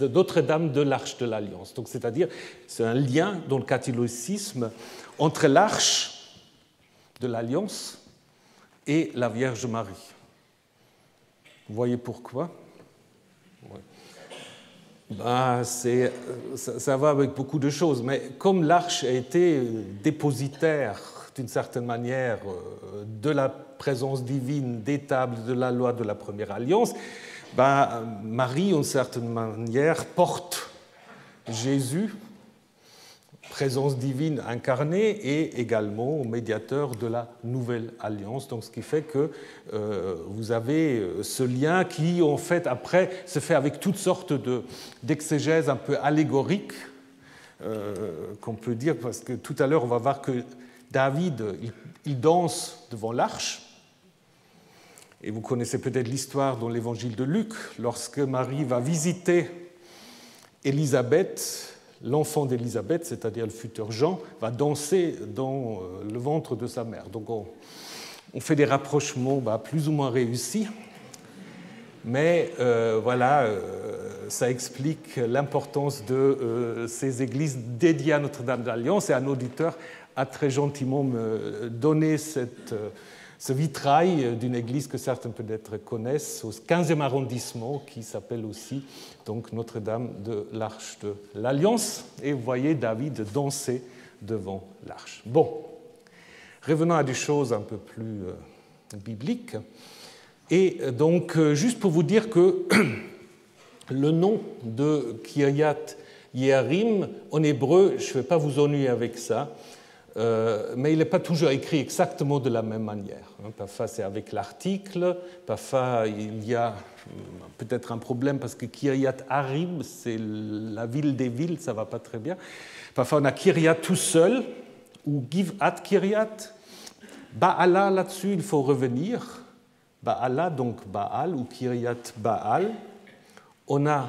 Notre-Dame de l'Arche de l'Alliance. Donc, c'est-à-dire, c'est un lien dans le catholicisme entre l'Arche de l'Alliance et la Vierge Marie. Vous voyez pourquoi? Ouais. Ça va avec beaucoup de choses, mais comme l'Arche a été dépositaire d'une certaine manière de la présence divine, des tables de la loi de la Première Alliance, Marie, d'une certaine manière, porte Jésus, présence divine incarnée, et également médiateur de la Nouvelle Alliance. Donc, ce qui fait que vous avez ce lien qui, en fait, après, se fait avec toutes sortes d'exégèses un peu allégoriques, qu'on peut dire, parce que tout à l'heure, on va voir que David, il danse devant l'arche. Et vous connaissez peut-être l'histoire dans l'évangile de Luc, lorsque Marie va visiter Élisabeth, l'enfant d'Élisabeth, c'est-à-dire le futur Jean, va danser dans le ventre de sa mère. Donc on fait des rapprochements plus ou moins réussis, mais voilà, ça explique l'importance de ces églises dédiées à Notre-Dame de l'Alliance, et un auditeur a très gentiment me donné ce vitrail d'une église que certains peut-être connaissent, au 15e arrondissement, qui s'appelle aussi donc Notre-Dame de l'Arche de l'Alliance. Et vous voyez David danser devant l'arche. Bon, revenons à des choses un peu plus bibliques. Et donc, juste pour vous dire que le nom de Kiryat Yearim, en hébreu, je ne vais pas vous ennuyer avec ça, mais il n'est pas toujours écrit exactement de la même manière. Parfois c'est avec l'article, parfois il y a peut-être un problème parce que Kiryat Arim, c'est la ville des villes, ça ne va pas très bien. Parfois on a Kiryat tout seul, ou Givat Kiryat. Baala, là-dessus, il faut revenir. Baala, donc Baal, ou Kiryat Baal. On a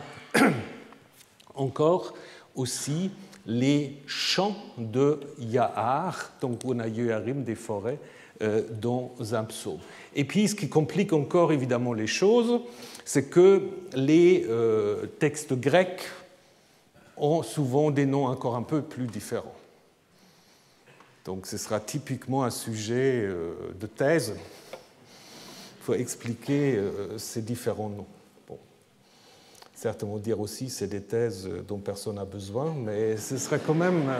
encore aussi les champs de Yahar, donc on a Yeharim, des forêts, dans un psaume. Et puis, ce qui complique encore évidemment les choses, c'est que les textes grecs ont souvent des noms encore un peu plus différents. Donc, ce sera typiquement un sujet de thèse. Il faut expliquer ces différents noms. Certains vont dire aussi que c'est des thèses dont personne n'a besoin, mais ce serait quand même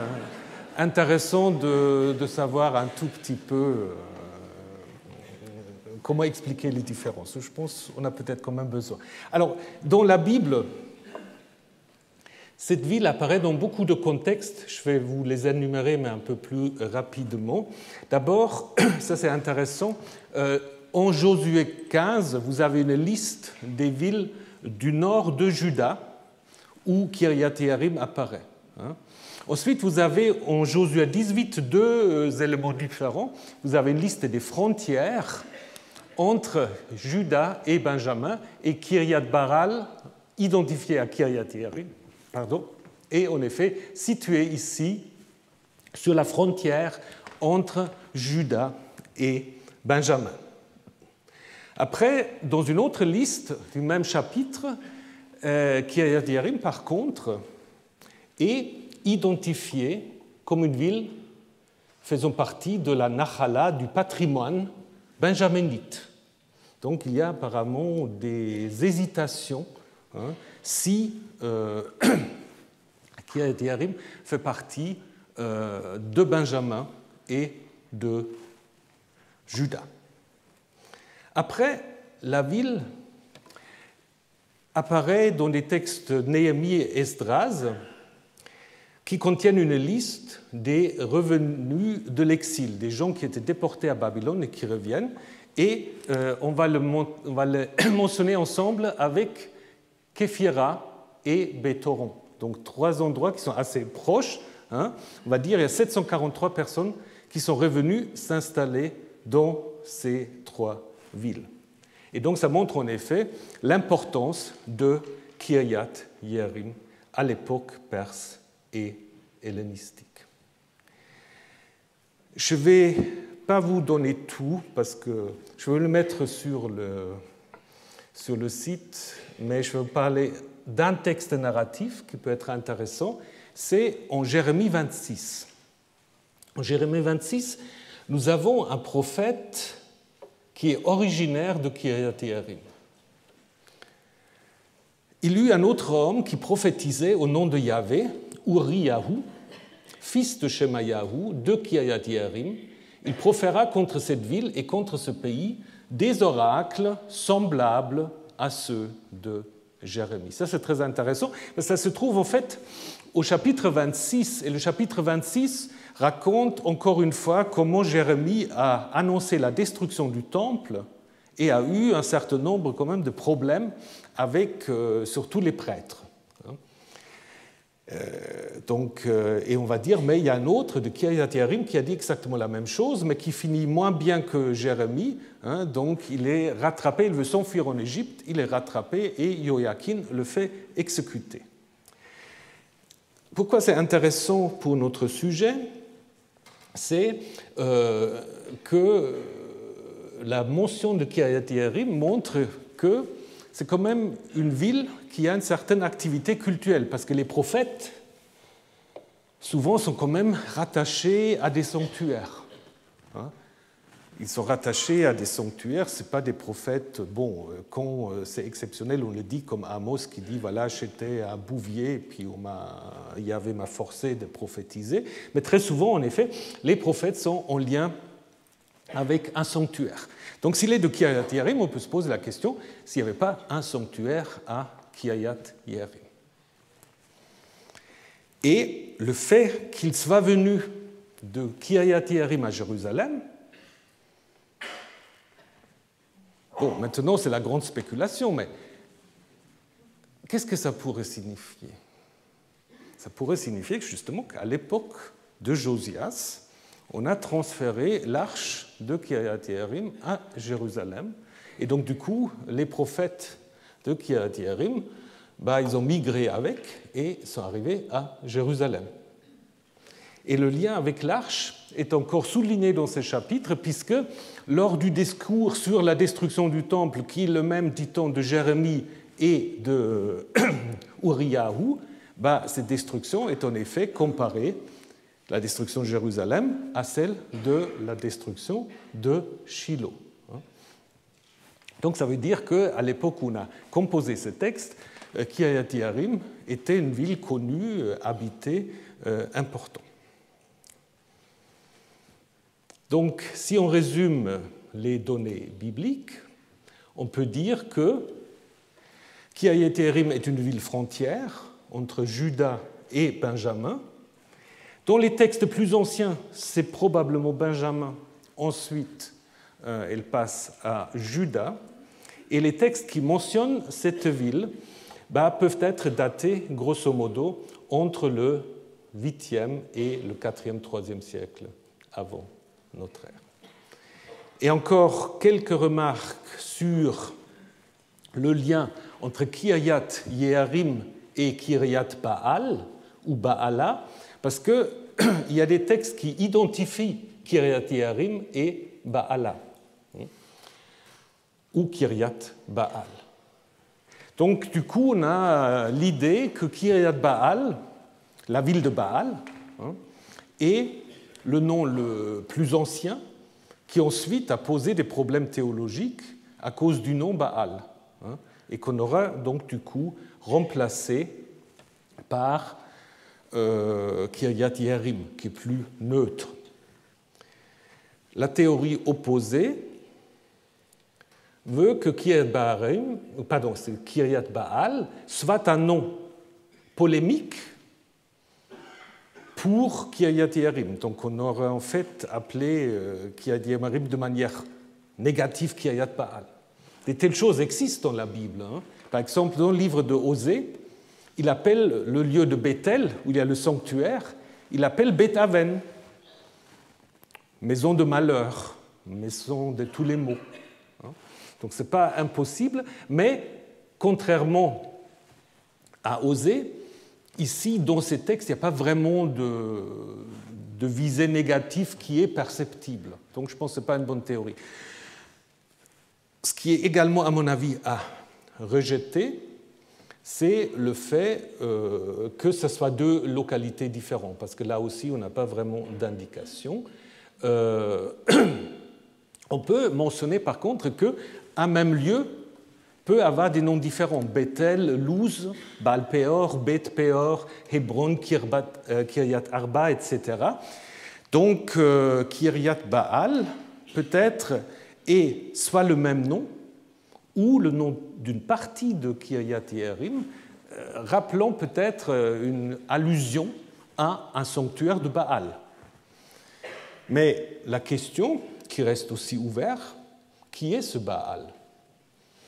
intéressant de savoir un tout petit peu comment expliquer les différences. Je pense qu'on a peut-être quand même besoin. Alors, dans la Bible, cette ville apparaît dans beaucoup de contextes. Je vais vous les énumérer, mais un peu plus rapidement. D'abord, ça c'est intéressant, en Josué 15, vous avez une liste des villes du nord de Juda, où Kiryat Yearim apparaît. Ensuite, vous avez en Josué 18 deux éléments différents. Vous avez une liste des frontières entre Juda et Benjamin, et Kiryat Baral, identifié à Kiryat Yearim, est en effet situé ici, sur la frontière entre Juda et Benjamin. Après, dans une autre liste du même chapitre, Kiryat Yearim, par contre, est identifié comme une ville faisant partie de la Nachala, du patrimoine benjaminites. Donc il y a apparemment des hésitations si Kiryat Yearim fait partie de Benjamin et de Juda. Après, la ville apparaît dans les textes Néhémie et Esdras qui contiennent une liste des revenus de l'exil, des gens qui étaient déportés à Babylone et qui reviennent. Et on va le mentionner ensemble avec Képhira et Béthoron. Donc 3 endroits qui sont assez proches. On va dire qu'il y a 743 personnes qui sont revenues s'installer dans ces 3 villes. Et donc ça montre en effet l'importance de Kiryat Yearim à l'époque perse et hellénistique. Je ne vais pas vous donner tout parce que je vais le mettre sur le site, mais je vais vous parler d'un texte narratif qui peut être intéressant, c'est en Jérémie 26. En Jérémie 26, nous avons un prophète qui est originaire de Kiryat Yearim. Il y eut un autre homme qui prophétisait au nom de Yahvé, Uriyahu, fils de Shemayahu, de Kiryat Yearim. Il proféra contre cette ville et contre ce pays des oracles semblables à ceux de Jérémie. Ça, c'est très intéressant, parce que ça se trouve en fait au chapitre 26, et le chapitre 26 raconte encore une fois comment Jérémie a annoncé la destruction du temple et a eu un certain nombre quand même de problèmes avec surtout les prêtres. Et on va dire, mais il y a un autre de Kiryat Yearim qui a dit exactement la même chose, mais qui finit moins bien que Jérémie. Donc il est rattrapé, il veut s'enfuir en Égypte, il est rattrapé et Joachim le fait exécuter. Pourquoi c'est intéressant pour notre sujet? C'est que la mention de Kiryat Yearim montre que c'est quand même une ville qui a une certaine activité cultuelle, parce que les prophètes, souvent, sont quand même rattachés à des sanctuaires. Ils sont rattachés à des sanctuaires, ce n'est pas des prophètes, quand c'est exceptionnel, on le dit comme Amos qui dit, voilà, j'étais à Bouvier, et puis Yahvé m'a forcé de prophétiser. Mais très souvent, en effet, les prophètes sont en lien avec un sanctuaire. Donc s'il est de Kiryat Yearim, on peut se poser la question s'il n'y avait pas un sanctuaire à Kiryat Yearim. Et le fait qu'il soit venu de Kiryat Yearim à Jérusalem, maintenant c'est la grande spéculation, mais qu'est-ce que ça pourrait signifier? Ça pourrait signifier que justement qu'à l'époque de Josias, on a transféré l'arche de Kiryat Yearim à Jérusalem. Et donc, du coup, les prophètes de Kiryat Yearim, ils ont migré avec et sont arrivés à Jérusalem. Et le lien avec l'arche est encore souligné dans ces chapitres, puisque lors du discours sur la destruction du temple, qui est le même, dit-on, de Jérémie et de Uriyahu, cette destruction est en effet comparée, la destruction de Jérusalem, à celle de la destruction de Shiloh. Donc ça veut dire qu'à l'époque où on a composé ce texte, Kiryat Yearim était une ville connue, habitée, importante. Donc si on résume les données bibliques, on peut dire que Kiryat Yearim est une ville frontière entre Juda et Benjamin. Dans les textes plus anciens, c'est probablement Benjamin. Ensuite, elle passe à Juda. Et les textes qui mentionnent cette ville peuvent être datés, grosso modo, entre le 8e et le 4e, 3e siècle avant notre ère. Et encore quelques remarques sur le lien entre Kiryat Yearim et Kiryat Baal, ou Baala, parce qu'il y a des textes qui identifient Kiryat Yearim et Baala, ou Kiryat Baal. Donc, du coup, on a l'idée que Kiryat Baal, la ville de Baal, est le nom le plus ancien qui ensuite a posé des problèmes théologiques à cause du nom Baal, et qu'on aura donc du coup remplacé par Kiryat Yearim, qui est plus neutre. La théorie opposée veut que Kiryat Baal soit un nom polémique pour Kiryat Yearim. Donc on aurait en fait appelé Kiryat Yearim de manière négative Kiryat Baal. De telles choses existent dans la Bible. Par exemple, dans le livre de Osée, il appelle le lieu de Bethel, où il y a le sanctuaire, il appelle Beth Aven, maison de malheur, maison de tous les maux. Donc ce n'est pas impossible, mais contrairement à Osée, ici, dans ces textes, il n'y a pas vraiment de visée négative qui est perceptible. Donc je pense que ce n'est pas une bonne théorie. Ce qui est également, à mon avis, à rejeter, c'est le fait que ce soit deux localités différentes, parce que là aussi, on n'a pas vraiment d'indication. On peut mentionner par contre qu'un même lieu peut avoir des noms différents. Bethel, Luz, Baal Peor, Beth Peor, Hebron, Kiryat Arba, etc. Donc, Kiryat Baal, peut-être, est soit le même nom, ou le nom d'une partie de Kiryat Yearim, rappelant peut-être une allusion à un sanctuaire de Baal. Mais la question qui reste aussi ouverte, qui est ce Baal?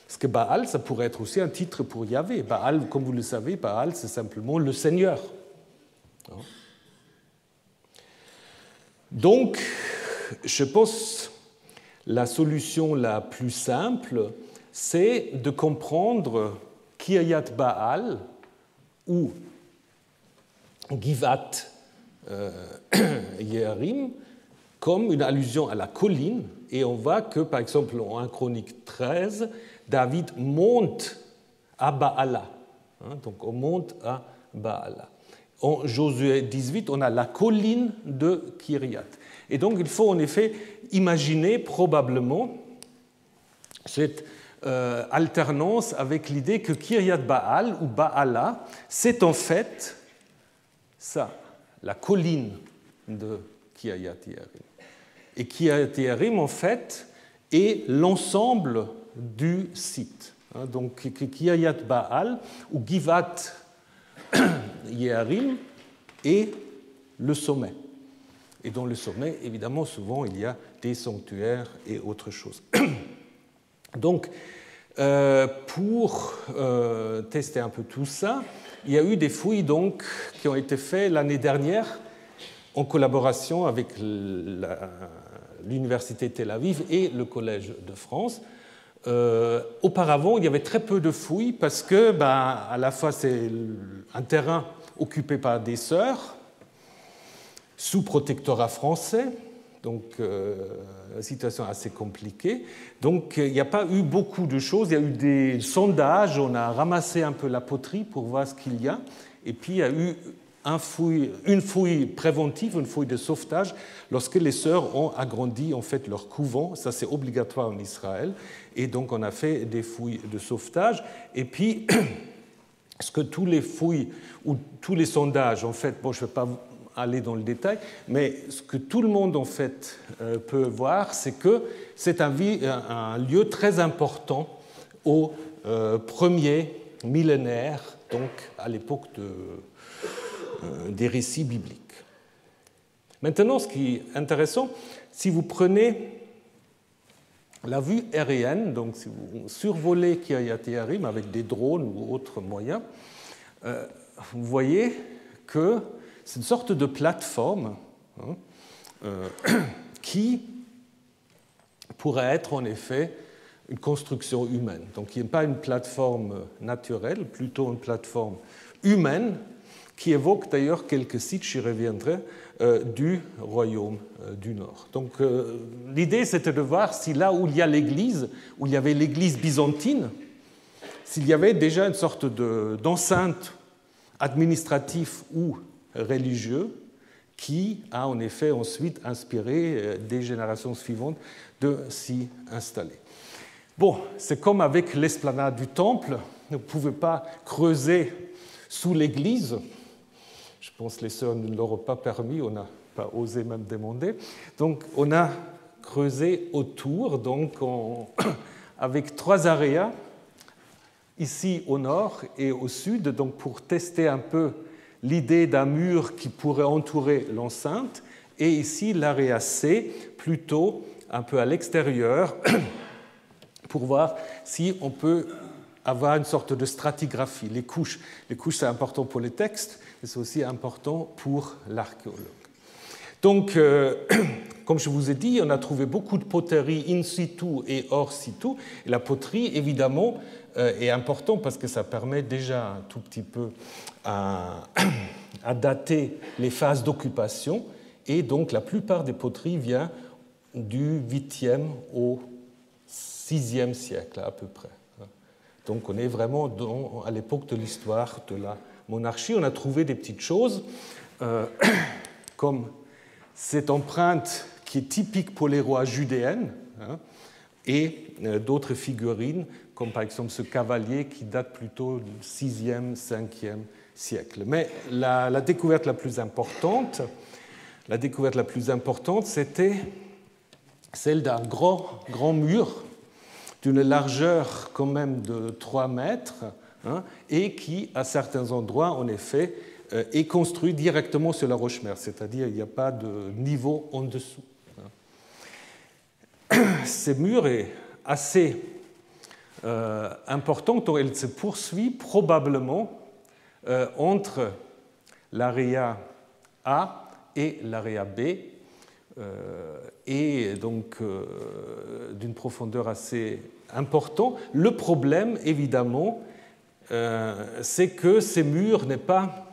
Parce que Baal, ça pourrait être aussi un titre pour Yahvé. Baal, comme vous le savez, Baal, c'est simplement le Seigneur. Donc, je pense la solution la plus simple, c'est de comprendre Kiryat Baal ou Givat Yearim comme une allusion à la colline, et on voit que, par exemple, en 1 Chronique 13, David monte à Baala. Donc on monte à Baala. En Josué 18, on a la colline de Kiryat. Et donc il faut en effet imaginer probablement cette alternance avec l'idée que Kiryat Baal ou Baala, c'est en fait ça, la colline de Kiryat Yearim. Et Kiryat Yearim, en fait, est l'ensemble du site. Donc Kiryat Baal ou Givat Yearim est le sommet. Et dans le sommet, évidemment, souvent, il y a des sanctuaires et autre chose. Donc, pour tester un peu tout ça, il y a eu des fouilles donc, qui ont été faites l'année dernière en collaboration avec l'Université Tel Aviv et le Collège de France. Auparavant, il y avait très peu de fouilles parce que, à la fois, c'est un terrain occupé par des sœurs, sous protectorat français, donc la situation assez compliquée. Donc il n'y a pas eu beaucoup de choses, il y a eu des sondages, on a ramassé un peu la poterie pour voir ce qu'il y a, et puis il y a eu une fouille préventive, une fouille de sauvetage, lorsque les sœurs ont agrandi en fait leur couvent, ça c'est obligatoire en Israël, et donc on a fait des fouilles de sauvetage, et puis ce que tous les fouilles ou tous les sondages, en fait, bon je ne vais pas aller dans le détail, mais ce que tout le monde en fait peut voir, c'est que c'est un lieu très important au premier millénaire, donc à l'époque des récits bibliques. Maintenant, ce qui est intéressant, si vous prenez la vue aérienne, donc si vous survolez Kiryat Yearim avec des drones ou autres moyens, vous voyez que c'est une sorte de plateforme qui pourrait être en effet une construction humaine. Donc il n'y a pas une plateforme naturelle, plutôt une plateforme humaine qui évoque d'ailleurs quelques sites, j'y reviendrai, du royaume du Nord. Donc l'idée c'était de voir si là où il y a l'église, où il y avait l'église byzantine, s'il y avait déjà une sorte d'enceinte administrative ou religieux qui a en effet ensuite inspiré des générations suivantes de s'y installer. Bon, c'est comme avec l'esplanade du temple, vous ne pouvez pas creuser sous l'église. Je pense que les sœurs ne l'auraient pas permis, on n'a pas osé même demander. Donc on a creusé autour, donc avec 3 aréas, ici au nord et au sud, donc pour tester un peu l'idée d'un mur qui pourrait entourer l'enceinte, et ici l'area C, plutôt un peu à l'extérieur, pour voir si on peut avoir une sorte de stratigraphie. Les couches, c'est important pour les textes, mais c'est aussi important pour l'archéologue. Donc, comme je vous ai dit, on a trouvé beaucoup de poteries in situ et hors situ. Et la poterie, évidemment, est importante parce que ça permet déjà un tout petit peu à dater les phases d'occupation. Et donc, la plupart des poteries viennent du 8e au 6e siècle, à peu près. Donc, on est vraiment à l'époque de l'histoire de la monarchie. On a trouvé des petites choses, comme cette empreinte qui est typique pour les rois judéennes, et d'autres figurines, comme par exemple ce cavalier qui date plutôt du 6e, 5e siècle. Mais la découverte la plus importante, c'était celle d'un grand mur d'une largeur quand même de 3 mètres, et qui, à certains endroits, en effet, est construit directement sur la roche-mère, c'est-à-dire il n'y a pas de niveau en dessous. Ce mur est assez important, donc elle se poursuit probablement entre l'area A et l'area B, et donc d'une profondeur assez importante. Le problème, évidemment, c'est que ces murs n'est pas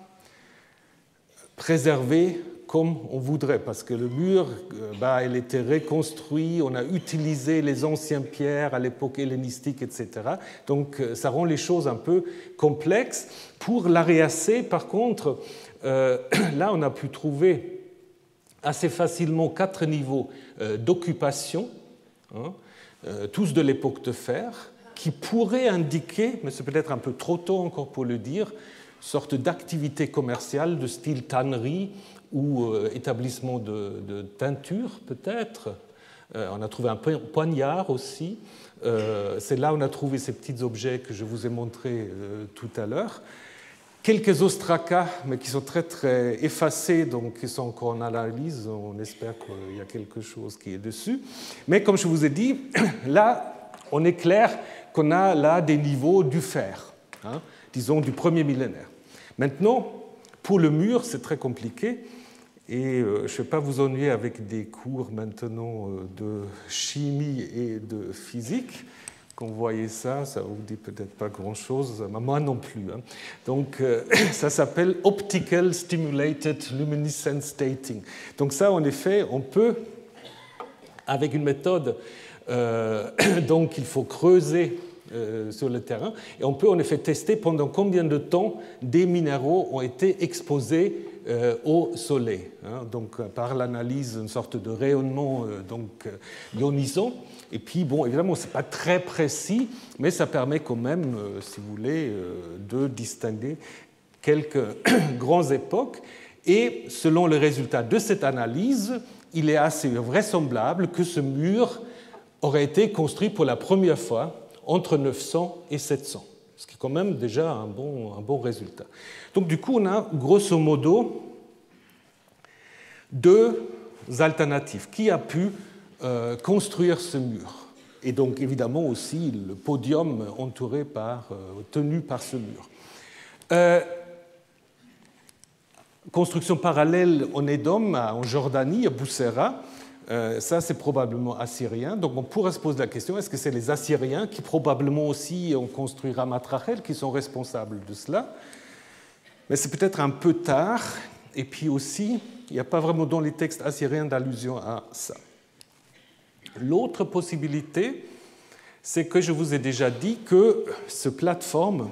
préservé comme on voudrait, parce que le mur, il était reconstruit, on a utilisé les anciennes pierres à l'époque hellénistique, etc. Donc ça rend les choses un peu complexes. Pour l'area C, par contre, là on a pu trouver assez facilement 4 niveaux d'occupation, tous de l'époque de fer, qui pourraient indiquer, mais c'est peut-être un peu trop tôt encore pour le dire, une sorte d'activité commerciale de style tannerie ou établissement de teinture, peut-être. On a trouvé un poignard aussi. C'est là où on a trouvé ces petits objets que je vous ai montrés tout à l'heure. Quelques ostracas, mais qui sont très, très effacés, donc qui sont encore en analyse. On espère qu'il y a quelque chose qui est dessus. Mais comme je vous ai dit, là, on est clair qu'on a là des niveaux du fer, disons du premier millénaire. Maintenant, pour le mur, c'est très compliqué. Et je ne vais pas vous ennuyer avec des cours maintenant de chimie et de physique. Quand vous voyez ça, ça ne vous dit peut-être pas grand-chose, moi non plus. Donc ça s'appelle Optical Stimulated Luminescence Dating. Donc ça, en effet, on peut, avec une méthode, donc il faut creuser sur le terrain, et on peut en effet tester pendant combien de temps des minéraux ont été exposés au soleil, donc par l'analyse d'une sorte de rayonnement ionisant. Et puis, bon, évidemment, ce n'est pas très précis, mais ça permet quand même, si vous voulez, de distinguer quelques grandes époques. Et selon le résultat de cette analyse, il est assez vraisemblable que ce mur aurait été construit pour la première fois entre 900 et 700, ce qui est quand même déjà un bon résultat. Donc du coup, on a grosso modo 2 alternatives. Qui a pu construire ce mur? Et donc évidemment aussi le podium tenu par ce mur. Construction parallèle en Édom, en Jordanie, à Boussera. Ça, c'est probablement assyrien. Donc on pourrait se poser la question, est-ce que c'est les Assyriens qui probablement aussi ont construit Ramat Rachel qui sont responsables de cela? Mais c'est peut-être un peu tard. Et puis aussi, il n'y a pas vraiment dans les textes assyriens d'allusion à ça. L'autre possibilité, c'est que je vous ai déjà dit que ce plateforme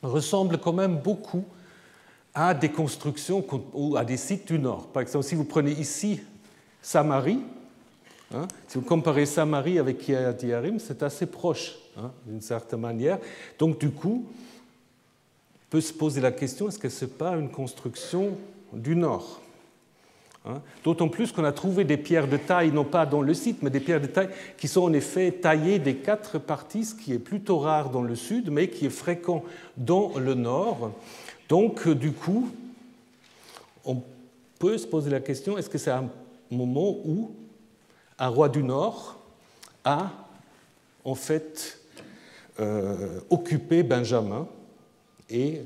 ressemble quand même beaucoup à des constructions ou à des sites du nord. Par exemple, si vous prenez ici Samarie, hein, si vous comparez Samarie avec Kiryat Yearim, c'est assez proche, hein, d'une certaine manière. Donc, du coup, on peut se poser la question, est-ce que ce n'est pas une construction du nord? D'autant plus qu'on a trouvé des pierres de taille, non pas dans le site, mais des pierres de taille qui sont en effet taillées des 4 parties, ce qui est plutôt rare dans le sud, mais qui est fréquent dans le nord. Donc, du coup, on peut se poser la question, est-ce que c'est un moment où un roi du Nord a, en fait, occupé Benjamin et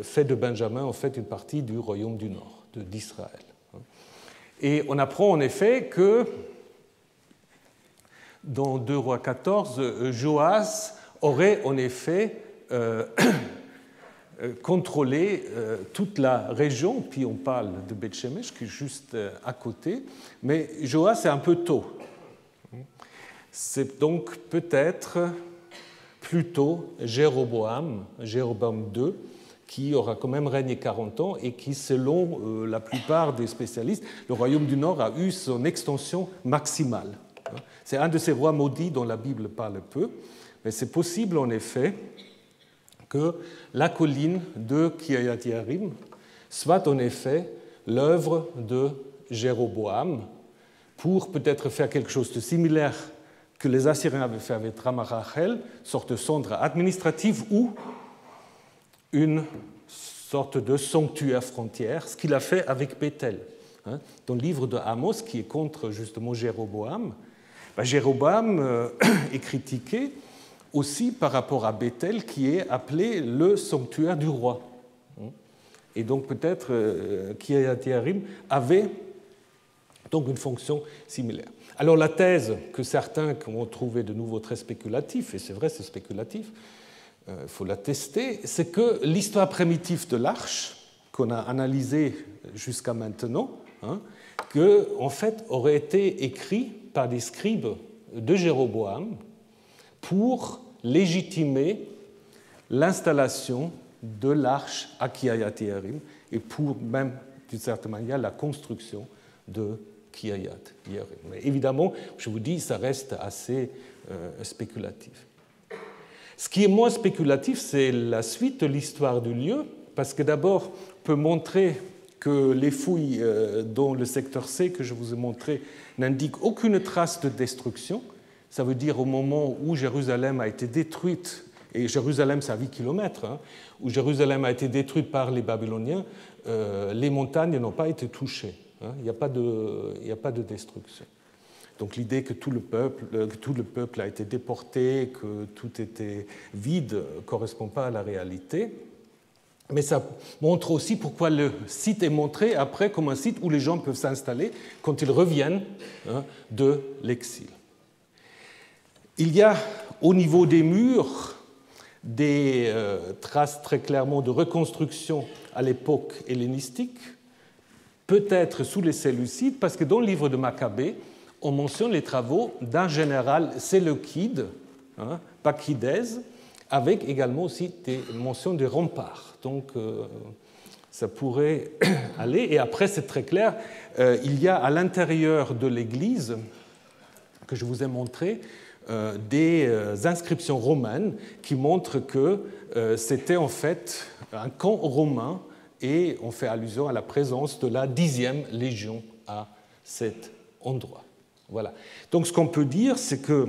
fait de Benjamin, en fait, une partie du royaume du Nord, d'Israël. Et on apprend en effet que dans 2 Rois 14, Joas aurait en effet contrôlé toute la région, puis on parle de Beth-Shemesh qui est juste à côté, mais Joas c'est un peu tôt. C'est donc peut-être plutôt Jéroboam II, qui aura quand même régné 40 ans et qui, selon la plupart des spécialistes, le royaume du Nord a eu son extension maximale. C'est un de ces rois maudits dont la Bible parle peu, mais c'est possible en effet que la colline de Kiryat Yearim soit en effet l'œuvre de Jéroboam pour peut-être faire quelque chose de similaire que les Assyriens avaient fait avec Ramat Rachel, sorte de centre administratif ou une sorte de sanctuaire frontière, ce qu'il a fait avec Bethel. Dans le livre de Amos, qui est contre justement Jéroboam, Jéroboam est critiqué aussi par rapport à Bethel, qui est appelé le sanctuaire du roi. Et donc peut-être Kiryat Yearim avait donc une fonction similaire. Alors la thèse que certains ont trouvée de nouveau très spéculative, et c'est vrai, c'est spéculatif, il faut la tester, c'est que l'histoire primitive de l'Arche, qu'on a analysée jusqu'à maintenant, que, en fait, aurait été écrite par des scribes de Jéroboam pour légitimer l'installation de l'Arche à Kiryat Yearim et pour même, d'une certaine manière, la construction de Kiryat Yearim. Mais évidemment, je vous dis, ça reste assez spéculatif. Ce qui est moins spéculatif, c'est la suite de l'histoire du lieu, parce que d'abord, on peut montrer que les fouilles dans le secteur C que je vous ai montré n'indiquent aucune trace de destruction. Ça veut dire au moment où Jérusalem a été détruite, et Jérusalem c'est à 8 km, où Jérusalem a été détruite par les Babyloniens, les montagnes n'ont pas été touchées. Il n'y a pas de destruction. Donc l'idée que tout le peuple a été déporté, que tout était vide, ne correspond pas à la réalité. Mais ça montre aussi pourquoi le site est montré après comme un site où les gens peuvent s'installer quand ils reviennent de l'exil. Il y a au niveau des murs des traces très clairement de reconstruction à l'époque hellénistique, peut-être sous les Séleucides, parce que dans le livre de Maccabée, on mentionne les travaux d'un général séleucide, Bakidès, avec également aussi des mentions de remparts. Donc, ça pourrait aller. Et après, c'est très clair, il y a à l'intérieur de l'église, que je vous ai montré, des inscriptions romaines qui montrent que c'était en fait un camp romain et on fait allusion à la présence de la 10e légion à cet endroit. Voilà. Donc ce qu'on peut dire, c'est que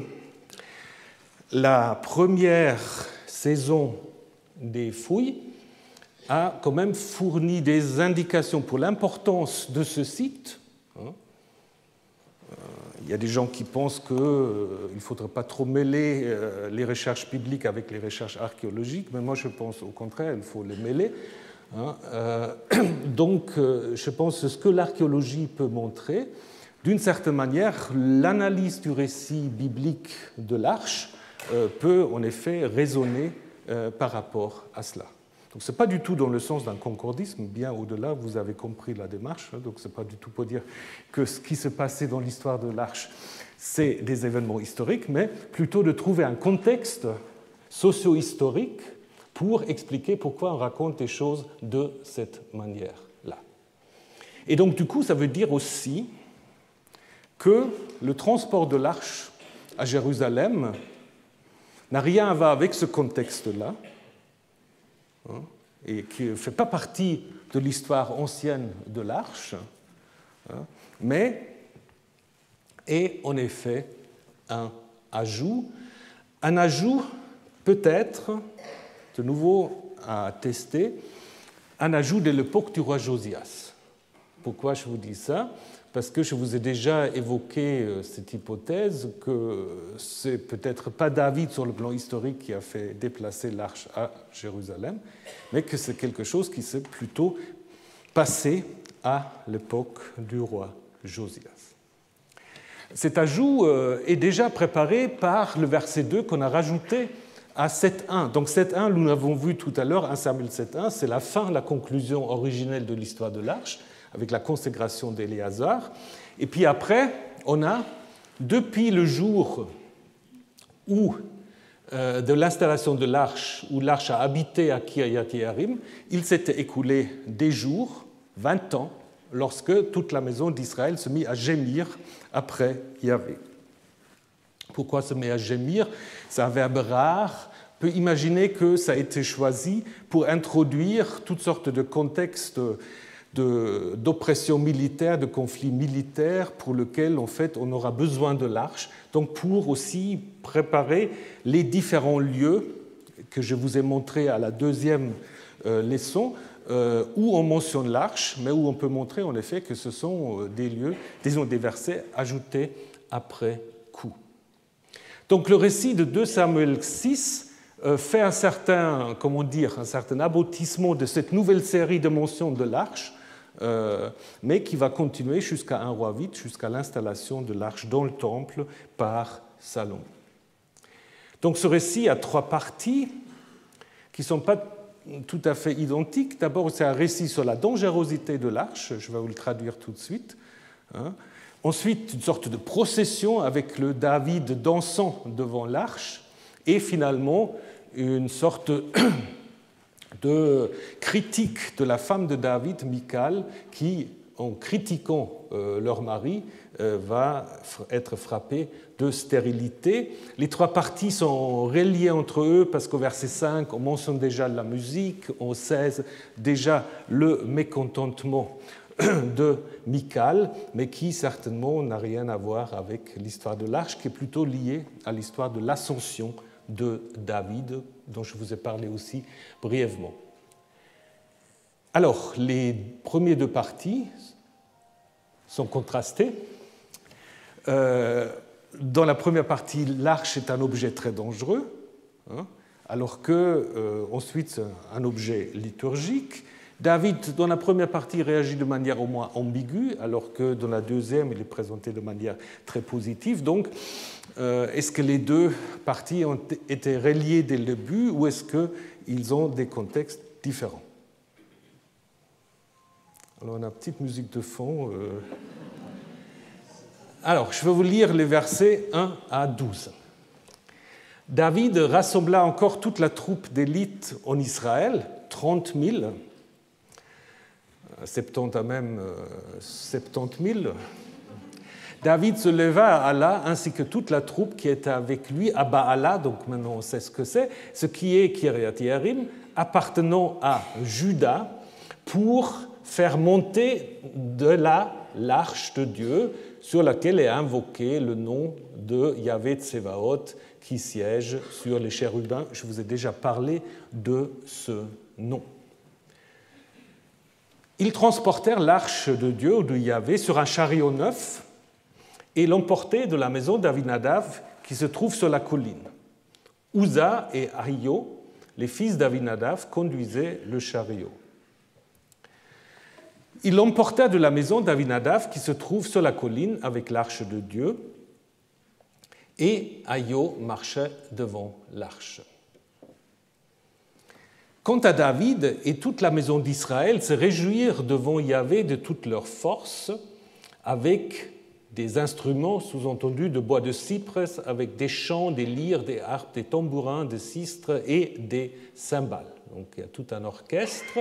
la première saison des fouilles a quand même fourni des indications pour l'importance de ce site. Il y a des gens qui pensent qu'il ne faudrait pas trop mêler les recherches bibliques avec les recherches archéologiques, mais moi je pense au contraire, il faut les mêler. Donc je pense que ce que l'archéologie peut montrer, d'une certaine manière, l'analyse du récit biblique de l'Arche peut en effet raisonner par rapport à cela. Donc ce n'est pas du tout dans le sens d'un concordisme, bien au-delà, vous avez compris la démarche, donc ce n'est pas du tout pour dire que ce qui se passait dans l'histoire de l'Arche, c'est des événements historiques, mais plutôt de trouver un contexte socio-historique pour expliquer pourquoi on raconte des choses de cette manière-là. Et donc, du coup, ça veut dire aussi que le transport de l'arche à Jérusalem n'a rien à voir avec ce contexte-là, et qui ne fait pas partie de l'histoire ancienne de l'arche, mais est en effet un ajout peut-être, de nouveau à tester, un ajout de l'époque du roi Josias. Pourquoi je vous dis ça? Parce que je vous ai déjà évoqué cette hypothèse que c'est peut-être pas David sur le plan historique qui a fait déplacer l'arche à Jérusalem, mais que c'est quelque chose qui s'est plutôt passé à l'époque du roi Josias. Cet ajout est déjà préparé par le verset 2 qu'on a rajouté à 7.1. Donc 7.1, nous l'avons vu tout à l'heure, 1 Samuel 7.1, c'est la fin, la conclusion originelle de l'histoire de l'arche, avec la consécration d'Éléazar. Et puis après, on a, depuis le jour où, de l'installation de l'arche, où l'arche a habité à Kiryat-Yearim, il s'était écoulé des jours, 20 ans, lorsque toute la maison d'Israël se mit à gémir après Yahvé. Pourquoi se met à gémir? C'est un verbe rare. On peut imaginer que ça a été choisi pour introduire toutes sortes de contextes d'oppression militaire, de conflits militaires pour lesquels en fait, on aura besoin de l'arche, donc pour aussi préparer les différents lieux que je vous ai montrés à la deuxième leçon, où on mentionne l'arche, mais où on peut montrer en effet que ce sont des lieux, disons des versets ajoutés après coup. Donc le récit de 2 Samuel 6 fait un certain aboutissement de cette nouvelle série de mentions de l'arche, mais qui va continuer jusqu'à 1 Roi 8, jusqu'à l'installation de l'arche dans le temple par Salomon. Donc ce récit a 3 parties qui ne sont pas tout à fait identiques. D'abord, c'est un récit sur la dangerosité de l'arche, je vais vous le traduire tout de suite. Ensuite, une sorte de procession avec le David dansant devant l'arche, et finalement, une sorte de critique de la femme de David, Michal, qui, en critiquant leur mari, va être frappée de stérilité. Les 3 parties sont reliées entre eux parce qu'au verset 5, on mentionne déjà la musique, au 16, déjà le mécontentement de Michal, mais qui certainement n'a rien à voir avec l'histoire de l'arche, qui est plutôt liée à l'histoire de l'ascension de David, dont je vous ai parlé aussi brièvement. Alors, les premières 2 parties sont contrastées. Dans la première partie, l'arche est un objet très dangereux, alors que ensuite c'est un objet liturgique. David, dans la première partie, réagit de manière au moins ambiguë, alors que dans la deuxième, il est présenté de manière très positive. Donc, est-ce que les 2 parties ont été reliées dès le début ou est-ce qu'ils ont des contextes différents? Alors, on a une petite musique de fond. Alors, je vais vous lire les versets 1 à 12. David rassembla encore toute la troupe d'élite en Israël, 30 000, 70 à même 70 000. David se leva à Allah ainsi que toute la troupe qui était avec lui à Baala, donc maintenant on sait ce qui est Kiryat-Yearim, appartenant à Juda, pour faire monter de là l'arche de Dieu sur laquelle est invoqué le nom de Yahvé Tsevaot qui siège sur les chérubins. Je vous ai déjà parlé de ce nom. Ils transportèrent l'arche de Dieu ou de Yahvé sur un chariot neuf et l'emportaient de la maison d'Avinadav qui se trouve sur la colline. Uza et Ahio, les fils d'Avinadav, conduisaient le chariot. Ils l'emportèrent de la maison d'Avinadav qui se trouve sur la colline avec l'arche de Dieu, et Ahio marchait devant l'arche. Quant à David et toute la maison d'Israël se réjouirent devant Yahvé de toute leur force avec des instruments, sous-entendus de bois de cyprès, avec des chants, des lyres, des harpes, des tambourins, des sistres et des cymbales. Donc il y a tout un orchestre.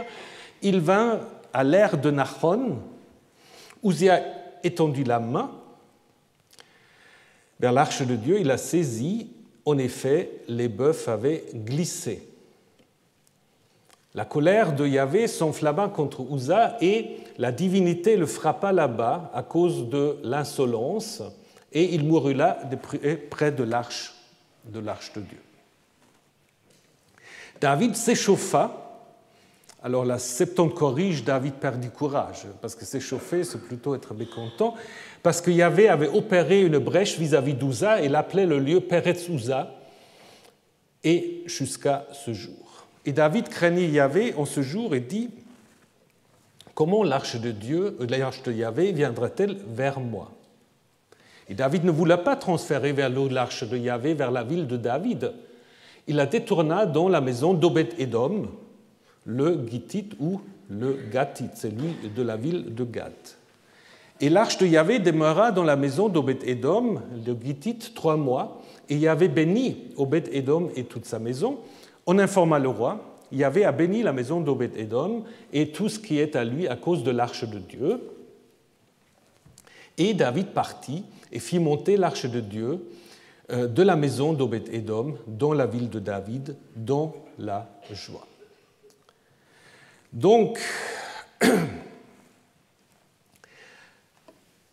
Il vint à l'ère de Nachon. Uzia étendit la main vers l'arche de Dieu, il la saisit. En effet, les bœufs avaient glissé. La colère de Yahvé s'enflamma contre Uzza et la divinité le frappa là-bas à cause de l'insolence et il mourut là près de l'arche de Dieu. David s'échauffa. Alors la Septante corrige, David perdit courage, parce que s'échauffer, c'est plutôt être mécontent, parce que Yahvé avait opéré une brèche vis-à-vis d'Uzza et l'appelait le lieu Peretz Uzza, et jusqu'à ce jour. Et David craignit Yahvé en ce jour et dit « Comment l'arche de Yahvé viendra-t-elle vers moi ?» Et David ne voulait pas transférer vers l'eau l'arche de Yahvé vers la ville de David. Il la détourna dans la maison d'Obed-Édom, le Gittite ou le Gatite, celui de la ville de Gath. Et l'arche de Yahvé demeura dans la maison d'Obed-Édom, le Gittite, 3 mois, et Yahvé bénit Obed-Édom et toute sa maison. On informa le roi, Yahvé a béni la maison d'Obed-Édom et tout ce qui est à lui à cause de l'arche de Dieu. Et David partit et fit monter l'arche de Dieu de la maison d'Obed-Édom dans la ville de David, dans la joie. Donc,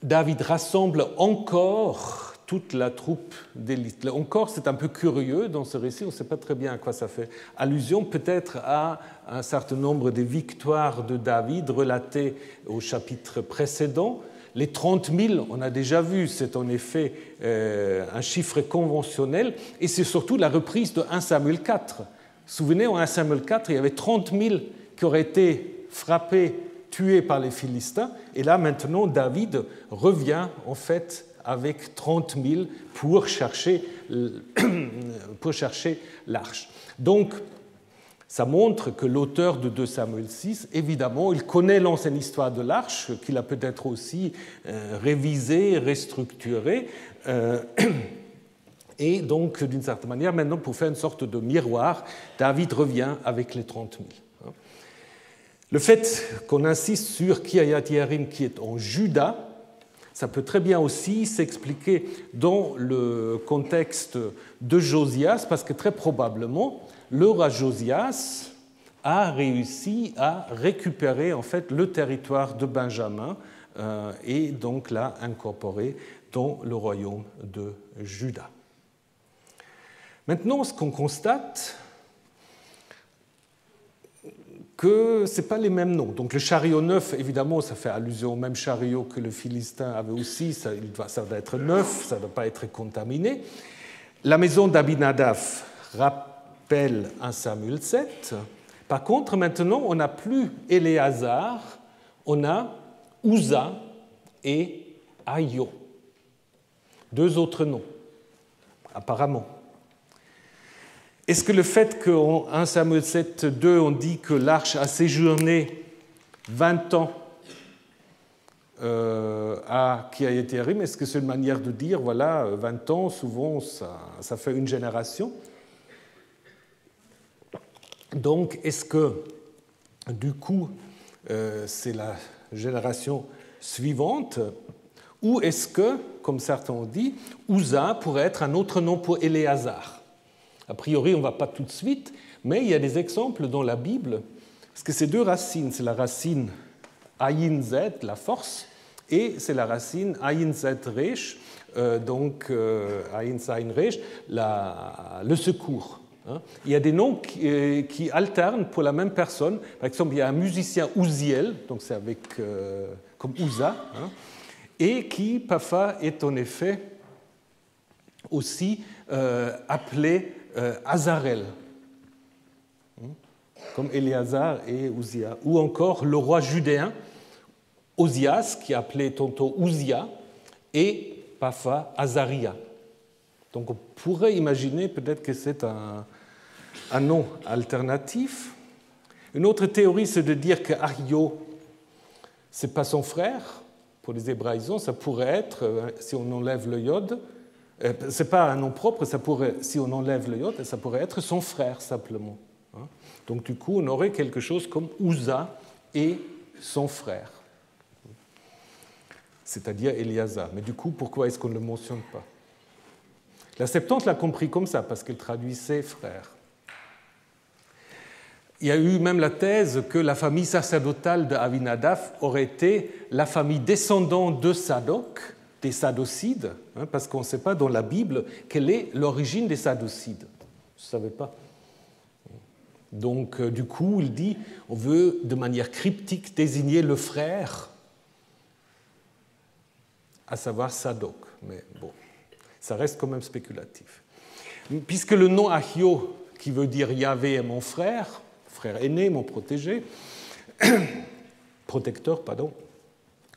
David rassemble encore toute la troupe d'élite. Encore, c'est un peu curieux dans ce récit, on ne sait pas très bien à quoi ça fait allusion, peut-être à un certain nombre des victoires de David relatées au chapitre précédent. Les 30 000, on a déjà vu, c'est en effet un chiffre conventionnel, et c'est surtout la reprise de 1 Samuel 4. Souvenez, en 1 Samuel 4, il y avait 30 000 qui auraient été frappés, tués par les Philistins, et là maintenant David revient en fait avec 30 000 pour chercher l'arche. Donc, ça montre que l'auteur de 2 Samuel 6, évidemment, il connaît l'ancienne histoire de l'arche, qu'il a peut-être aussi révisée, restructurée, et donc, d'une certaine manière, maintenant, pour faire une sorte de miroir, David revient avec les 30 000. Le fait qu'on insiste sur Kiryat Yearim qui est en Juda, ça peut très bien aussi s'expliquer dans le contexte de Josias, parce que très probablement, le roi Josias a réussi à récupérer en fait le territoire de Benjamin et donc l'a incorporé dans le royaume de Juda. Maintenant, ce qu'on constate, que ce n'est pas les mêmes noms. Donc le chariot neuf, évidemment, ça fait allusion au même chariot que le Philistin avait aussi, ça doit être neuf, ça ne doit pas être contaminé. La maison d'Abinadab rappelle 1 Samuel 7. Par contre, maintenant, on n'a plus Éléazar, on a Uzza et Aïo. 2 autres noms, apparemment. Est-ce que le fait qu'en 1 Samuel 7, 2, on dit que l'arche a séjourné 20 ans à Kiryat Yearim, est-ce que c'est une manière de dire, voilà, 20 ans, souvent, ça fait une génération? Donc, est-ce que, du coup, c'est la génération suivante, ou est-ce que, comme certains ont dit, Uzza pourrait être un autre nom pour Éléazar? A priori, on ne va pas tout de suite, mais il y a des exemples dans la Bible, parce que c'est 2 racines. C'est la racine Ayin Z, la force, et c'est la racine Ayin Z Resh, donc Ayin Zayin Resh, le secours. Il y a des noms qui alternent pour la même personne. Par exemple, il y a un musicien Uziel, donc c'est avec comme Uzza, et qui parfois est en effet aussi appelé Azarel, comme Éléazar et Uzziah, ou encore le roi judéen Osias, qui appelait tantôt Uzia, et parfois Azaria. Donc on pourrait imaginer peut-être que c'est un nom alternatif. Une autre théorie, c'est de dire que Ahio, ce n'est pas son frère, pour les hébraïsons, ça pourrait être, si on enlève le yod, ce n'est pas un nom propre, ça pourrait, si on enlève le yod, ça pourrait être son frère simplement. Donc du coup, on aurait quelque chose comme Uza et son frère, c'est-à-dire Éliasa. Mais du coup, pourquoi est-ce qu'on ne le mentionne pas? La Septante l'a compris comme ça, parce qu'elle traduisait frère. Il y a eu même la thèse que la famille sacerdotale de Avinadav aurait été la famille descendante de Sadoc, des Sadocides, parce qu'on ne sait pas dans la Bible quelle est l'origine des Sadocides. Je ne savais pas. Donc, du coup, il dit, on veut de manière cryptique désigner le frère, à savoir Sadoc. Mais bon, ça reste quand même spéculatif. Puisque le nom Ahio, qui veut dire Yahvé est mon frère aîné, mon protecteur, pardon,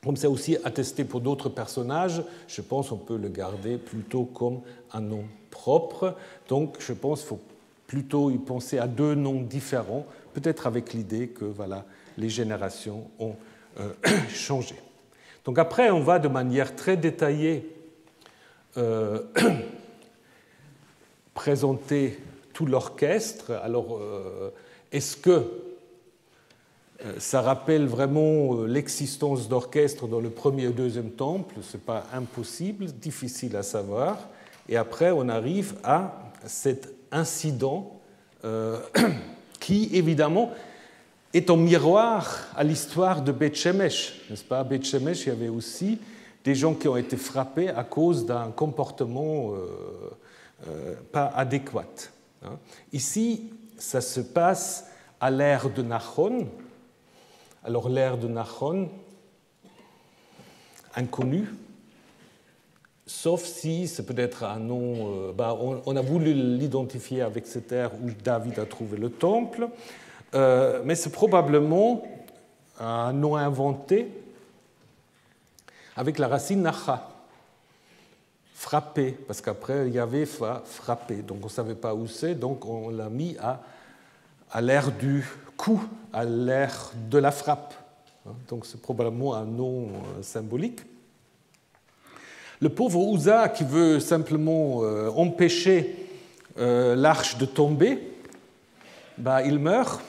comme c'est aussi attesté pour d'autres personnages, je pense qu'on peut le garder plutôt comme un nom propre. Donc, je pense qu'il faut plutôt y penser à deux noms différents, peut-être avec l'idée que voilà, les générations ont changé. Donc après, on va de manière très détaillée présenter tout l'orchestre. Alors, est-ce que ça rappelle vraiment l'existence d'orchestre dans le premier et deuxième temple? Ce n'est pas impossible, difficile à savoir. Et après, on arrive à cet incident qui, évidemment, est en miroir à l'histoire de Beth Shemesh. N'est-ce pas? À Beth Shemesh, il y avait aussi des gens qui ont été frappés à cause d'un comportement pas adéquat. Ici, ça se passe à l'ère de Nachon. Alors l'ère de Nachon, inconnu, sauf si c'est peut-être un nom... on a voulu l'identifier avec cette ère où David a trouvé le temple, mais c'est probablement un nom inventé avec la racine Nacha, frappé, parce qu'après il y avait frappé, donc on ne savait pas où c'est, donc on l'a mis à l'ère du coup, à l'ère de la frappe. Donc c'est probablement un nom symbolique. Le pauvre Uza qui veut simplement empêcher l'arche de tomber, il meurt.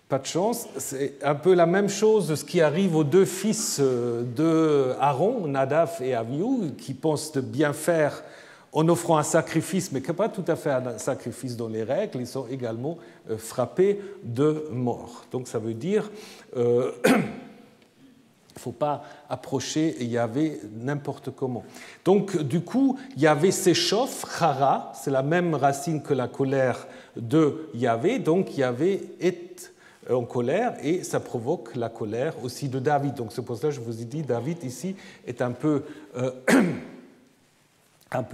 Pas de chance. C'est un peu la même chose ce qui arrive aux deux fils de Aaron, Nadav et Abihu, qui pensent de bien faire en offrant un sacrifice, mais qui n'est pas tout à fait un sacrifice dans les règles. Ils sont également frappés de mort. Donc ça veut dire qu'il ne faut pas approcher Yahvé n'importe comment. Donc du coup, Yahvé s'échauffe, Chara, c'est la même racine que la colère de Yahvé, donc Yahvé est en colère et ça provoque la colère aussi de David. Donc c'est pour ça que je vous ai dit, David ici est un peu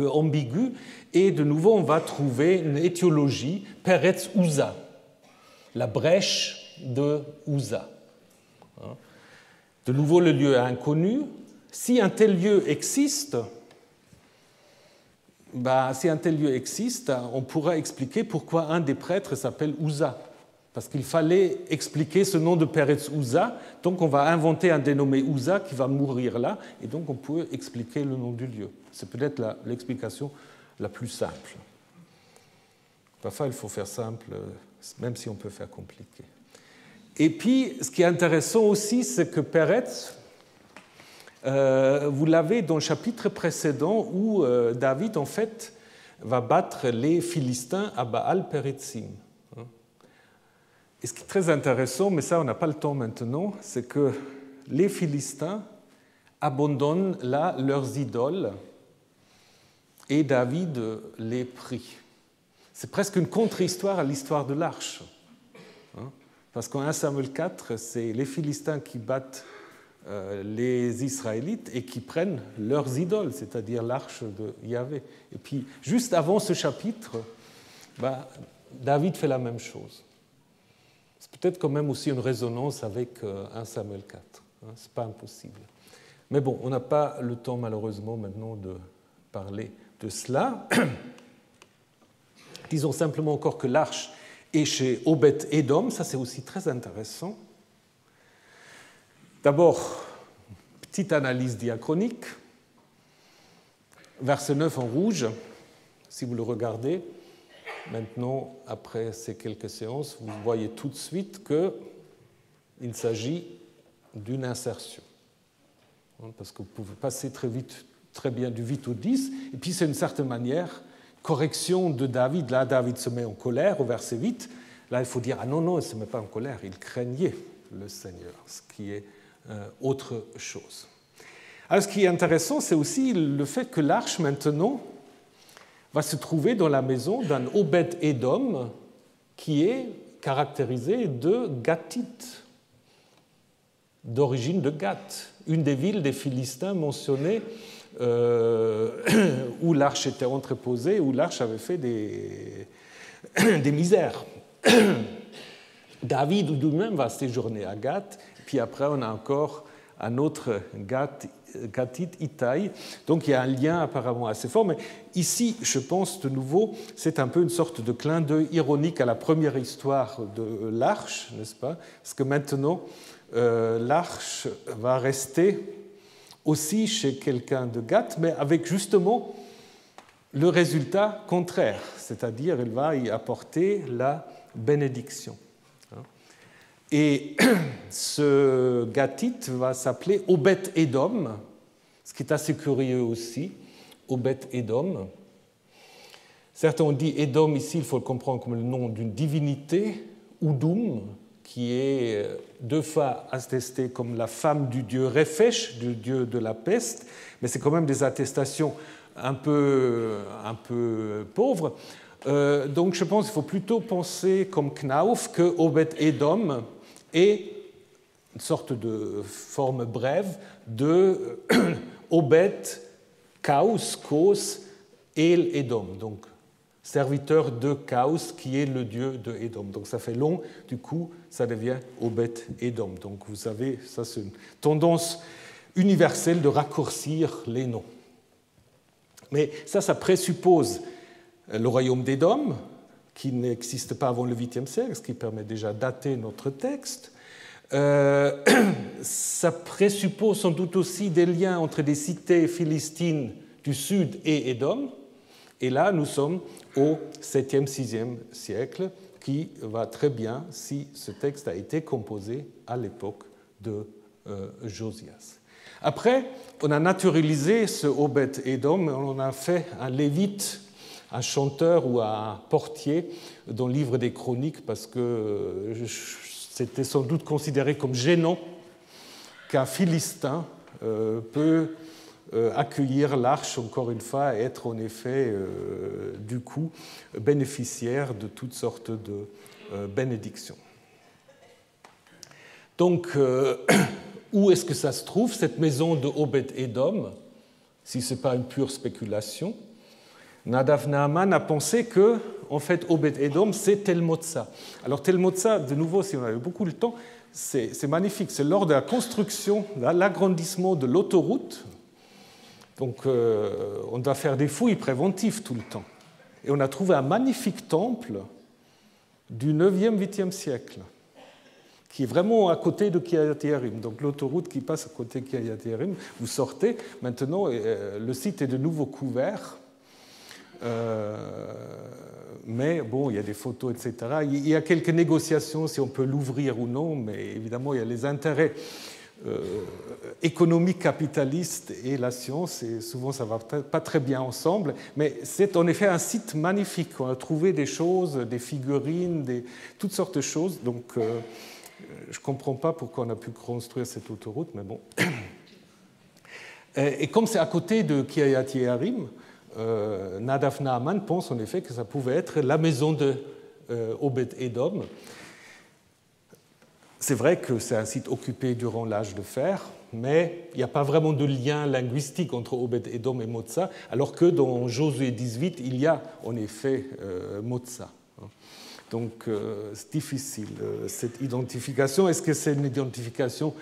ambigu, et de nouveau on va trouver une étiologie, Peretz Uza, la brèche de Uza. De nouveau le lieu est inconnu. Si un tel lieu existe, on pourra expliquer pourquoi un des prêtres s'appelle Uza. Parce qu'il fallait expliquer ce nom de Peretz Uza, donc on va inventer un dénommé Uza qui va mourir là, et donc on peut expliquer le nom du lieu. C'est peut-être l'explication la plus simple. Parfois, il faut faire simple, même si on peut faire compliqué. Et puis, ce qui est intéressant aussi, c'est que Peretz, vous l'avez dans le chapitre précédent où David, en fait, va battre les Philistins à Baal-Peretzim. Et ce qui est très intéressant, mais ça on n'a pas le temps maintenant, c'est que les Philistins abandonnent là leurs idoles et David les prie. C'est presque une contre-histoire à l'histoire de l'Arche. Parce qu'en 1 Samuel 4, c'est les Philistins qui battent les Israélites et qui prennent leurs idoles, c'est-à-dire l'Arche de Yahvé. Et puis, juste avant ce chapitre, David fait la même chose. C'est peut-être quand même aussi une résonance avec 1 Samuel 4. Ce n'est pas impossible. Mais bon, on n'a pas le temps malheureusement maintenant de parler de cela. Disons simplement encore que l'arche est chez Obed-Édom. Ça, c'est aussi très intéressant. D'abord, petite analyse diachronique. Verset 9 en rouge, si vous le regardez. Maintenant, après ces quelques séances, vous voyez tout de suite qu'il s'agit d'une insertion. Parce que vous pouvez passer très bien du 8 au 10, et puis c'est une certaine manière, correction de David. Là, David se met en colère au verset 8. Là, il faut dire, ah non, il ne se met pas en colère, il craignait le Seigneur, ce qui est autre chose. Alors, ce qui est intéressant, c'est aussi le fait que l'arche, maintenant, va se trouver dans la maison d'un Obed-Édom qui est caractérisé de Gathite, d'origine de Gath, une des villes des Philistins mentionnées où l'arche était entreposée, où l'arche avait fait des misères. David lui-même va séjourner à Gath, puis après on a encore un autre Gathite, Itaï. Donc il y a un lien apparemment assez fort, mais ici, je pense de nouveau, c'est un peu une sorte de clin d'œil ironique à la première histoire de l'arche, n'est-ce pas? Parce que maintenant, l'arche va rester aussi chez quelqu'un de Gath, mais avec justement le résultat contraire, c'est-à-dire elle va y apporter la bénédiction. Et ce Gathite va s'appeler Obed-Édom, ce qui est assez curieux aussi, Obed-Édom. Certains ont dit Édom ici, il faut le comprendre comme le nom d'une divinité, Oudoum, qui est deux fois attestée comme la femme du dieu Réphesh, du dieu de la peste, mais c'est quand même des attestations un peu pauvres. Donc je pense qu'il faut plutôt penser comme Knauf que Obed-Édom est une sorte de forme brève de Obed, Kaus, Kos, El Édom, donc serviteur de Kaus, qui est le dieu de Édom. Donc ça fait long, du coup ça devient Obed-Édom. Donc vous savez, ça c'est une tendance universelle de raccourcir les noms. Mais ça présuppose le royaume d'Édom, qui n'existe pas avant le 8e siècle, ce qui permet déjà de dater notre texte. Ça présuppose sans doute aussi des liens entre des cités philistines du sud et Édom. Et là, nous sommes au 7e, 6e siècle, qui va très bien si ce texte a été composé à l'époque de Josias. Après, on a naturalisé ce Obed-Édom, on a fait un lévite, un chanteur ou un portier dans le livre des Chroniques, parce que c'était sans doute considéré comme gênant qu'un Philistin peut accueillir l'arche, encore une fois, et être en effet, du coup, bénéficiaire de toutes sortes de bénédictions. Donc, où est-ce que ça se trouve, cette maison de Obed-Édom, si ce n'est pas une pure spéculation? Nadav Naaman a pensé que, en fait, Obed-Édom, c'est Tel Motza. Alors, Tel Motza, de nouveau, si on avait beaucoup de temps, c'est magnifique. C'est lors de la construction, l'agrandissement de l'autoroute. Donc, on doit faire des fouilles préventives tout le temps. Et on a trouvé un magnifique temple du 9e, 8e siècle, qui est vraiment à côté de Kiryat-Yearim. Donc, l'autoroute qui passe à côté de Kiryat-Yearim, vous sortez. Maintenant, le site est de nouveau couvert. Mais bon, il y a des photos, etc. Il y a quelques négociations si on peut l'ouvrir ou non, mais évidemment, il y a les intérêts économiques capitalistes et la science, et souvent ça ne va pas très bien ensemble. Mais c'est en effet un site magnifique. On a trouvé des choses, des figurines, toutes sortes de choses. Donc, je ne comprends pas pourquoi on a pu construire cette autoroute, mais bon. Et comme c'est à côté de Kiryat-Yearim, Nadav Naaman pense en effet que ça pouvait être la maison de Obed-Édom. C'est vrai que c'est un site occupé durant l'âge de fer, mais il n'y a pas vraiment de lien linguistique entre Obed-Édom et Motza, alors que dans Josué 18, il y a en effet Motza. Donc c'est difficile, cette identification. Est-ce que c'est une identification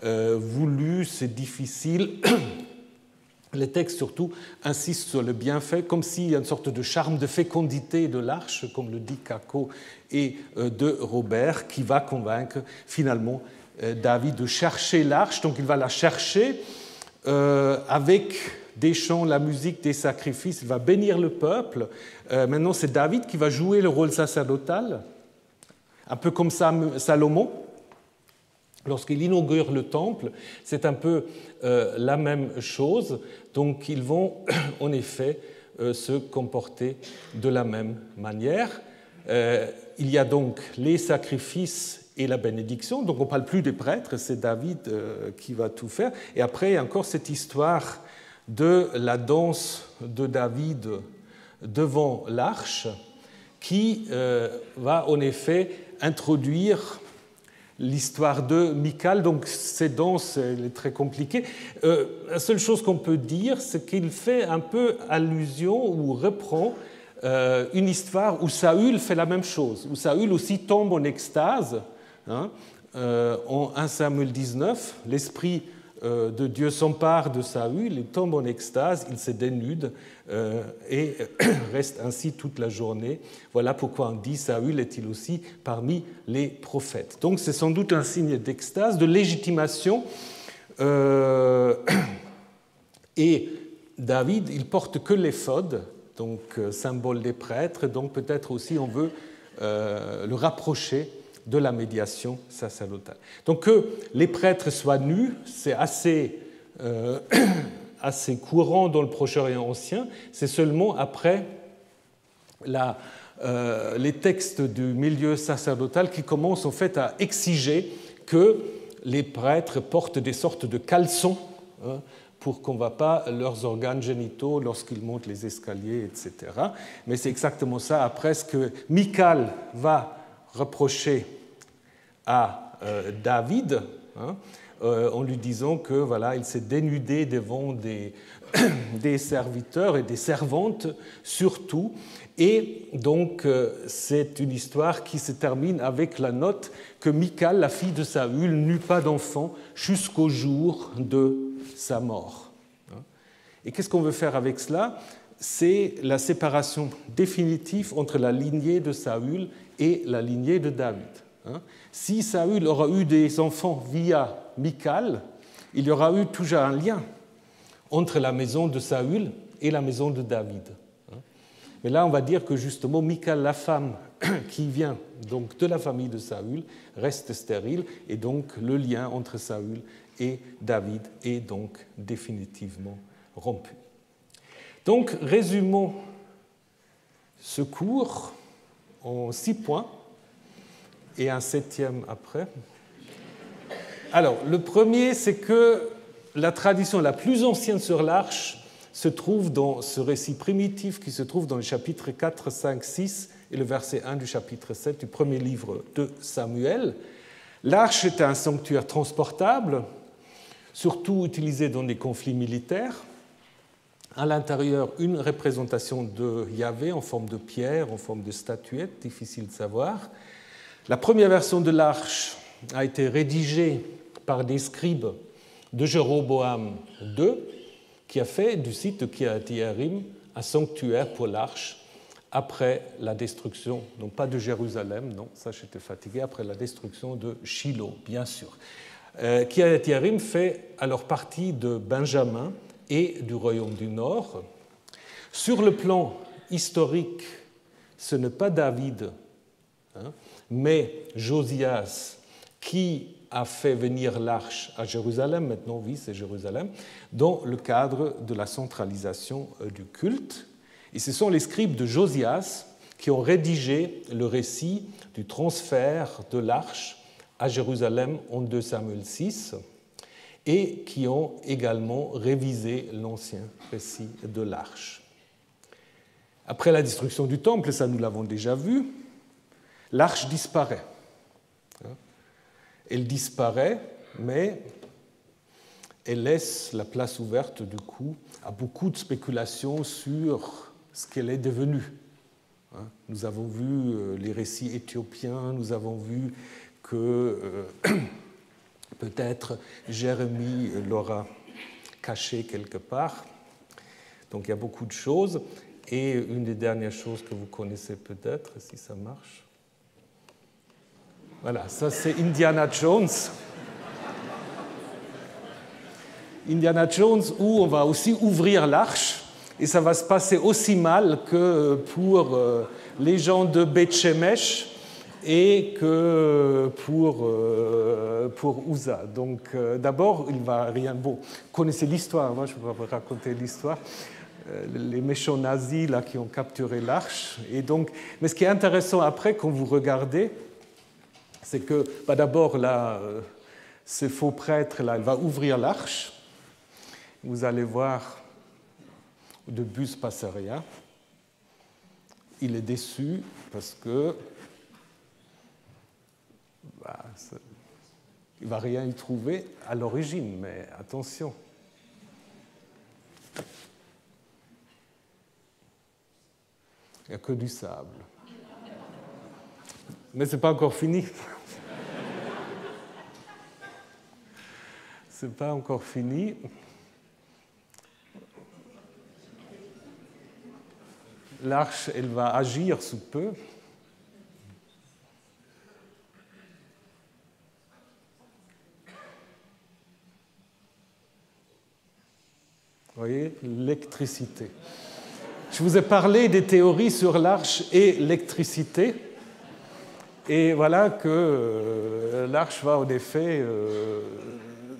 voulue? C'est difficile. Les textes, surtout, insistent sur le bienfait, comme s'il y a une sorte de charme de fécondité de l'arche, comme le dit Kako, et de Robert, qui va convaincre finalement David de chercher l'arche, donc il va la chercher avec des chants, la musique, des sacrifices, il va bénir le peuple. Maintenant, c'est David qui va jouer le rôle sacerdotal, un peu comme Salomon. Lorsqu'il inaugure le temple, c'est un peu la même chose. Donc, ils vont en effet se comporter de la même manière. Il y a donc les sacrifices et la bénédiction. Donc, on ne parle plus des prêtres, c'est David qui va tout faire. Et après, il y a encore cette histoire de la danse de David devant l'arche qui va en effet introduire l'histoire de Michal. Donc cette danse elle est très compliquée. La seule chose qu'on peut dire, c'est qu'il fait un peu allusion ou reprend une histoire où Saül fait la même chose, où Saül aussi tombe en extase. Hein, en 1 Samuel 19, l'esprit de Dieu s'empare de Saül, il tombe en extase, il se dénude et reste ainsi toute la journée. Voilà pourquoi on dit Saül est-il aussi parmi les prophètes. Donc c'est sans doute un signe d'extase, de légitimation. Et David, il porte que l'éphod, donc symbole des prêtres, donc peut-être aussi on veut le rapprocher de la médiation sacerdotale. Donc que les prêtres soient nus, c'est assez courant dans le Proche-Orient ancien, c'est seulement après les textes du milieu sacerdotal qui commencent en fait à exiger que les prêtres portent des sortes de caleçons pour qu'on ne voit pas leurs organes génitaux lorsqu'ils montent les escaliers, etc. Mais c'est exactement ça après ce que Michal va reprocher à David, en lui disant que voilà, il s'est dénudé devant des serviteurs et des servantes surtout. Et donc c'est une histoire qui se termine avec la note que Michal, la fille de Saül, n'eut pas d'enfant jusqu'au jour de sa mort. Et qu'est-ce qu'on veut faire avec cela? C'est la séparation définitive entre la lignée de Saül et la lignée de David. Si Saül aura eu des enfants via Michal, il y aura eu toujours un lien entre la maison de Saül et la maison de David. Mais là, on va dire que justement, Michal, la femme qui vient donc de la famille de Saül, reste stérile, et donc le lien entre Saül et David est donc définitivement rompu. Donc, résumons ce cours en 6 points et un 7e après. Alors, le premier, c'est que la tradition la plus ancienne sur l'arche se trouve dans ce récit primitif qui se trouve dans les chapitres 4, 5, 6 et le verset 1 du chapitre 7 du premier livre de Samuel. L'arche est un sanctuaire transportable, surtout utilisé dans des conflits militaires. À l'intérieur, une représentation de Yahvé en forme de pierre, en forme de statuette, difficile de savoir. La première version de l'arche a été rédigée par des scribes de Jéroboam II, qui a fait du site de Kiriath-Yearim un sanctuaire pour l'arche après la destruction, non pas de Jérusalem, non, ça j'étais fatigué, après la destruction de Shiloh, bien sûr. Kiriath-Yearim fait alors partie de Benjamin et du royaume du Nord. Sur le plan historique, ce n'est pas David, mais Josias qui a fait venir l'arche à Jérusalem, maintenant oui c'est Jérusalem, dans le cadre de la centralisation du culte. Et ce sont les scribes de Josias qui ont rédigé le récit du transfert de l'arche à Jérusalem en 2 Samuel 6 et qui ont également révisé l'ancien récit de l'arche. Après la destruction du temple, ça nous l'avons déjà vu, l'arche disparaît. Elle disparaît, mais elle laisse la place ouverte, du coup, à beaucoup de spéculations sur ce qu'elle est devenue. Nous avons vu les récits éthiopiens, nous avons vu que peut-être Jérémie l'aura cachée quelque part. Donc il y a beaucoup de choses. Et une des dernières choses que vous connaissez peut-être, si ça marche. Voilà, ça c'est Indiana Jones. Indiana Jones, où on va aussi ouvrir l'arche, et ça va se passer aussi mal que pour les gens de Beth Shemesh et que pour Uza. Donc d'abord, il va rien... Bon, connaissez l'histoire, moi je vais vous raconter l'histoire. Les méchants nazis là, qui ont capturé l'arche. Et donc, mais ce qui est intéressant après, quand vous regardez, c'est que d'abord, là, ce faux prêtre, là, il va ouvrir l'arche. Vous allez voir, au début, il ne se passe rien. Il est déçu parce que il ne va rien y trouver à l'origine, mais attention. Il n'y a que du sable. Mais ce n'est pas encore fini. Ce n'est pas encore fini. L'arche, elle va agir sous peu. Vous voyez, l'électricité. Je vous ai parlé des théories sur l'arche et l'électricité. Et voilà que l'arche va en effet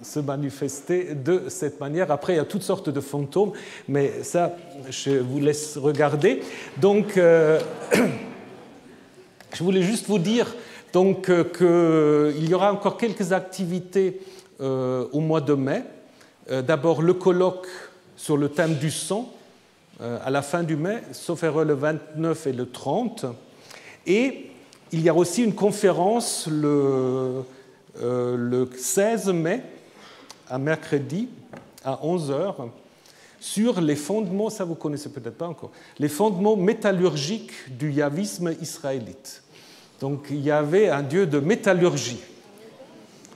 se manifester de cette manière. Après, il y a toutes sortes de fantômes, mais ça, je vous laisse regarder. Donc, je voulais juste vous dire donc, qu'il y aura encore quelques activités au mois de mai. D'abord, le colloque sur le thème du sang, à la fin du mai, sauf erreur le 29 et le 30. Et il y a aussi une conférence le 16 mai, à mercredi, à 11h, sur les fondements, ça vous connaissez peut-être pas encore, les fondements métallurgiques du yavisme israélite. Donc il y avait un dieu de métallurgie.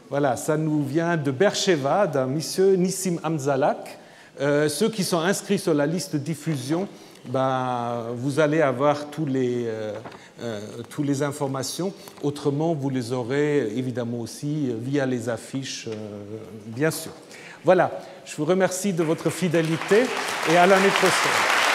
Voilà, ça nous vient de Beersheva, d'un monsieur Nissim Amzalak. Ceux qui sont inscrits sur la liste de diffusion, vous allez avoir toutes les informations. Autrement, vous les aurez évidemment aussi via les affiches, bien sûr. Voilà, je vous remercie de votre fidélité et à l'année prochaine.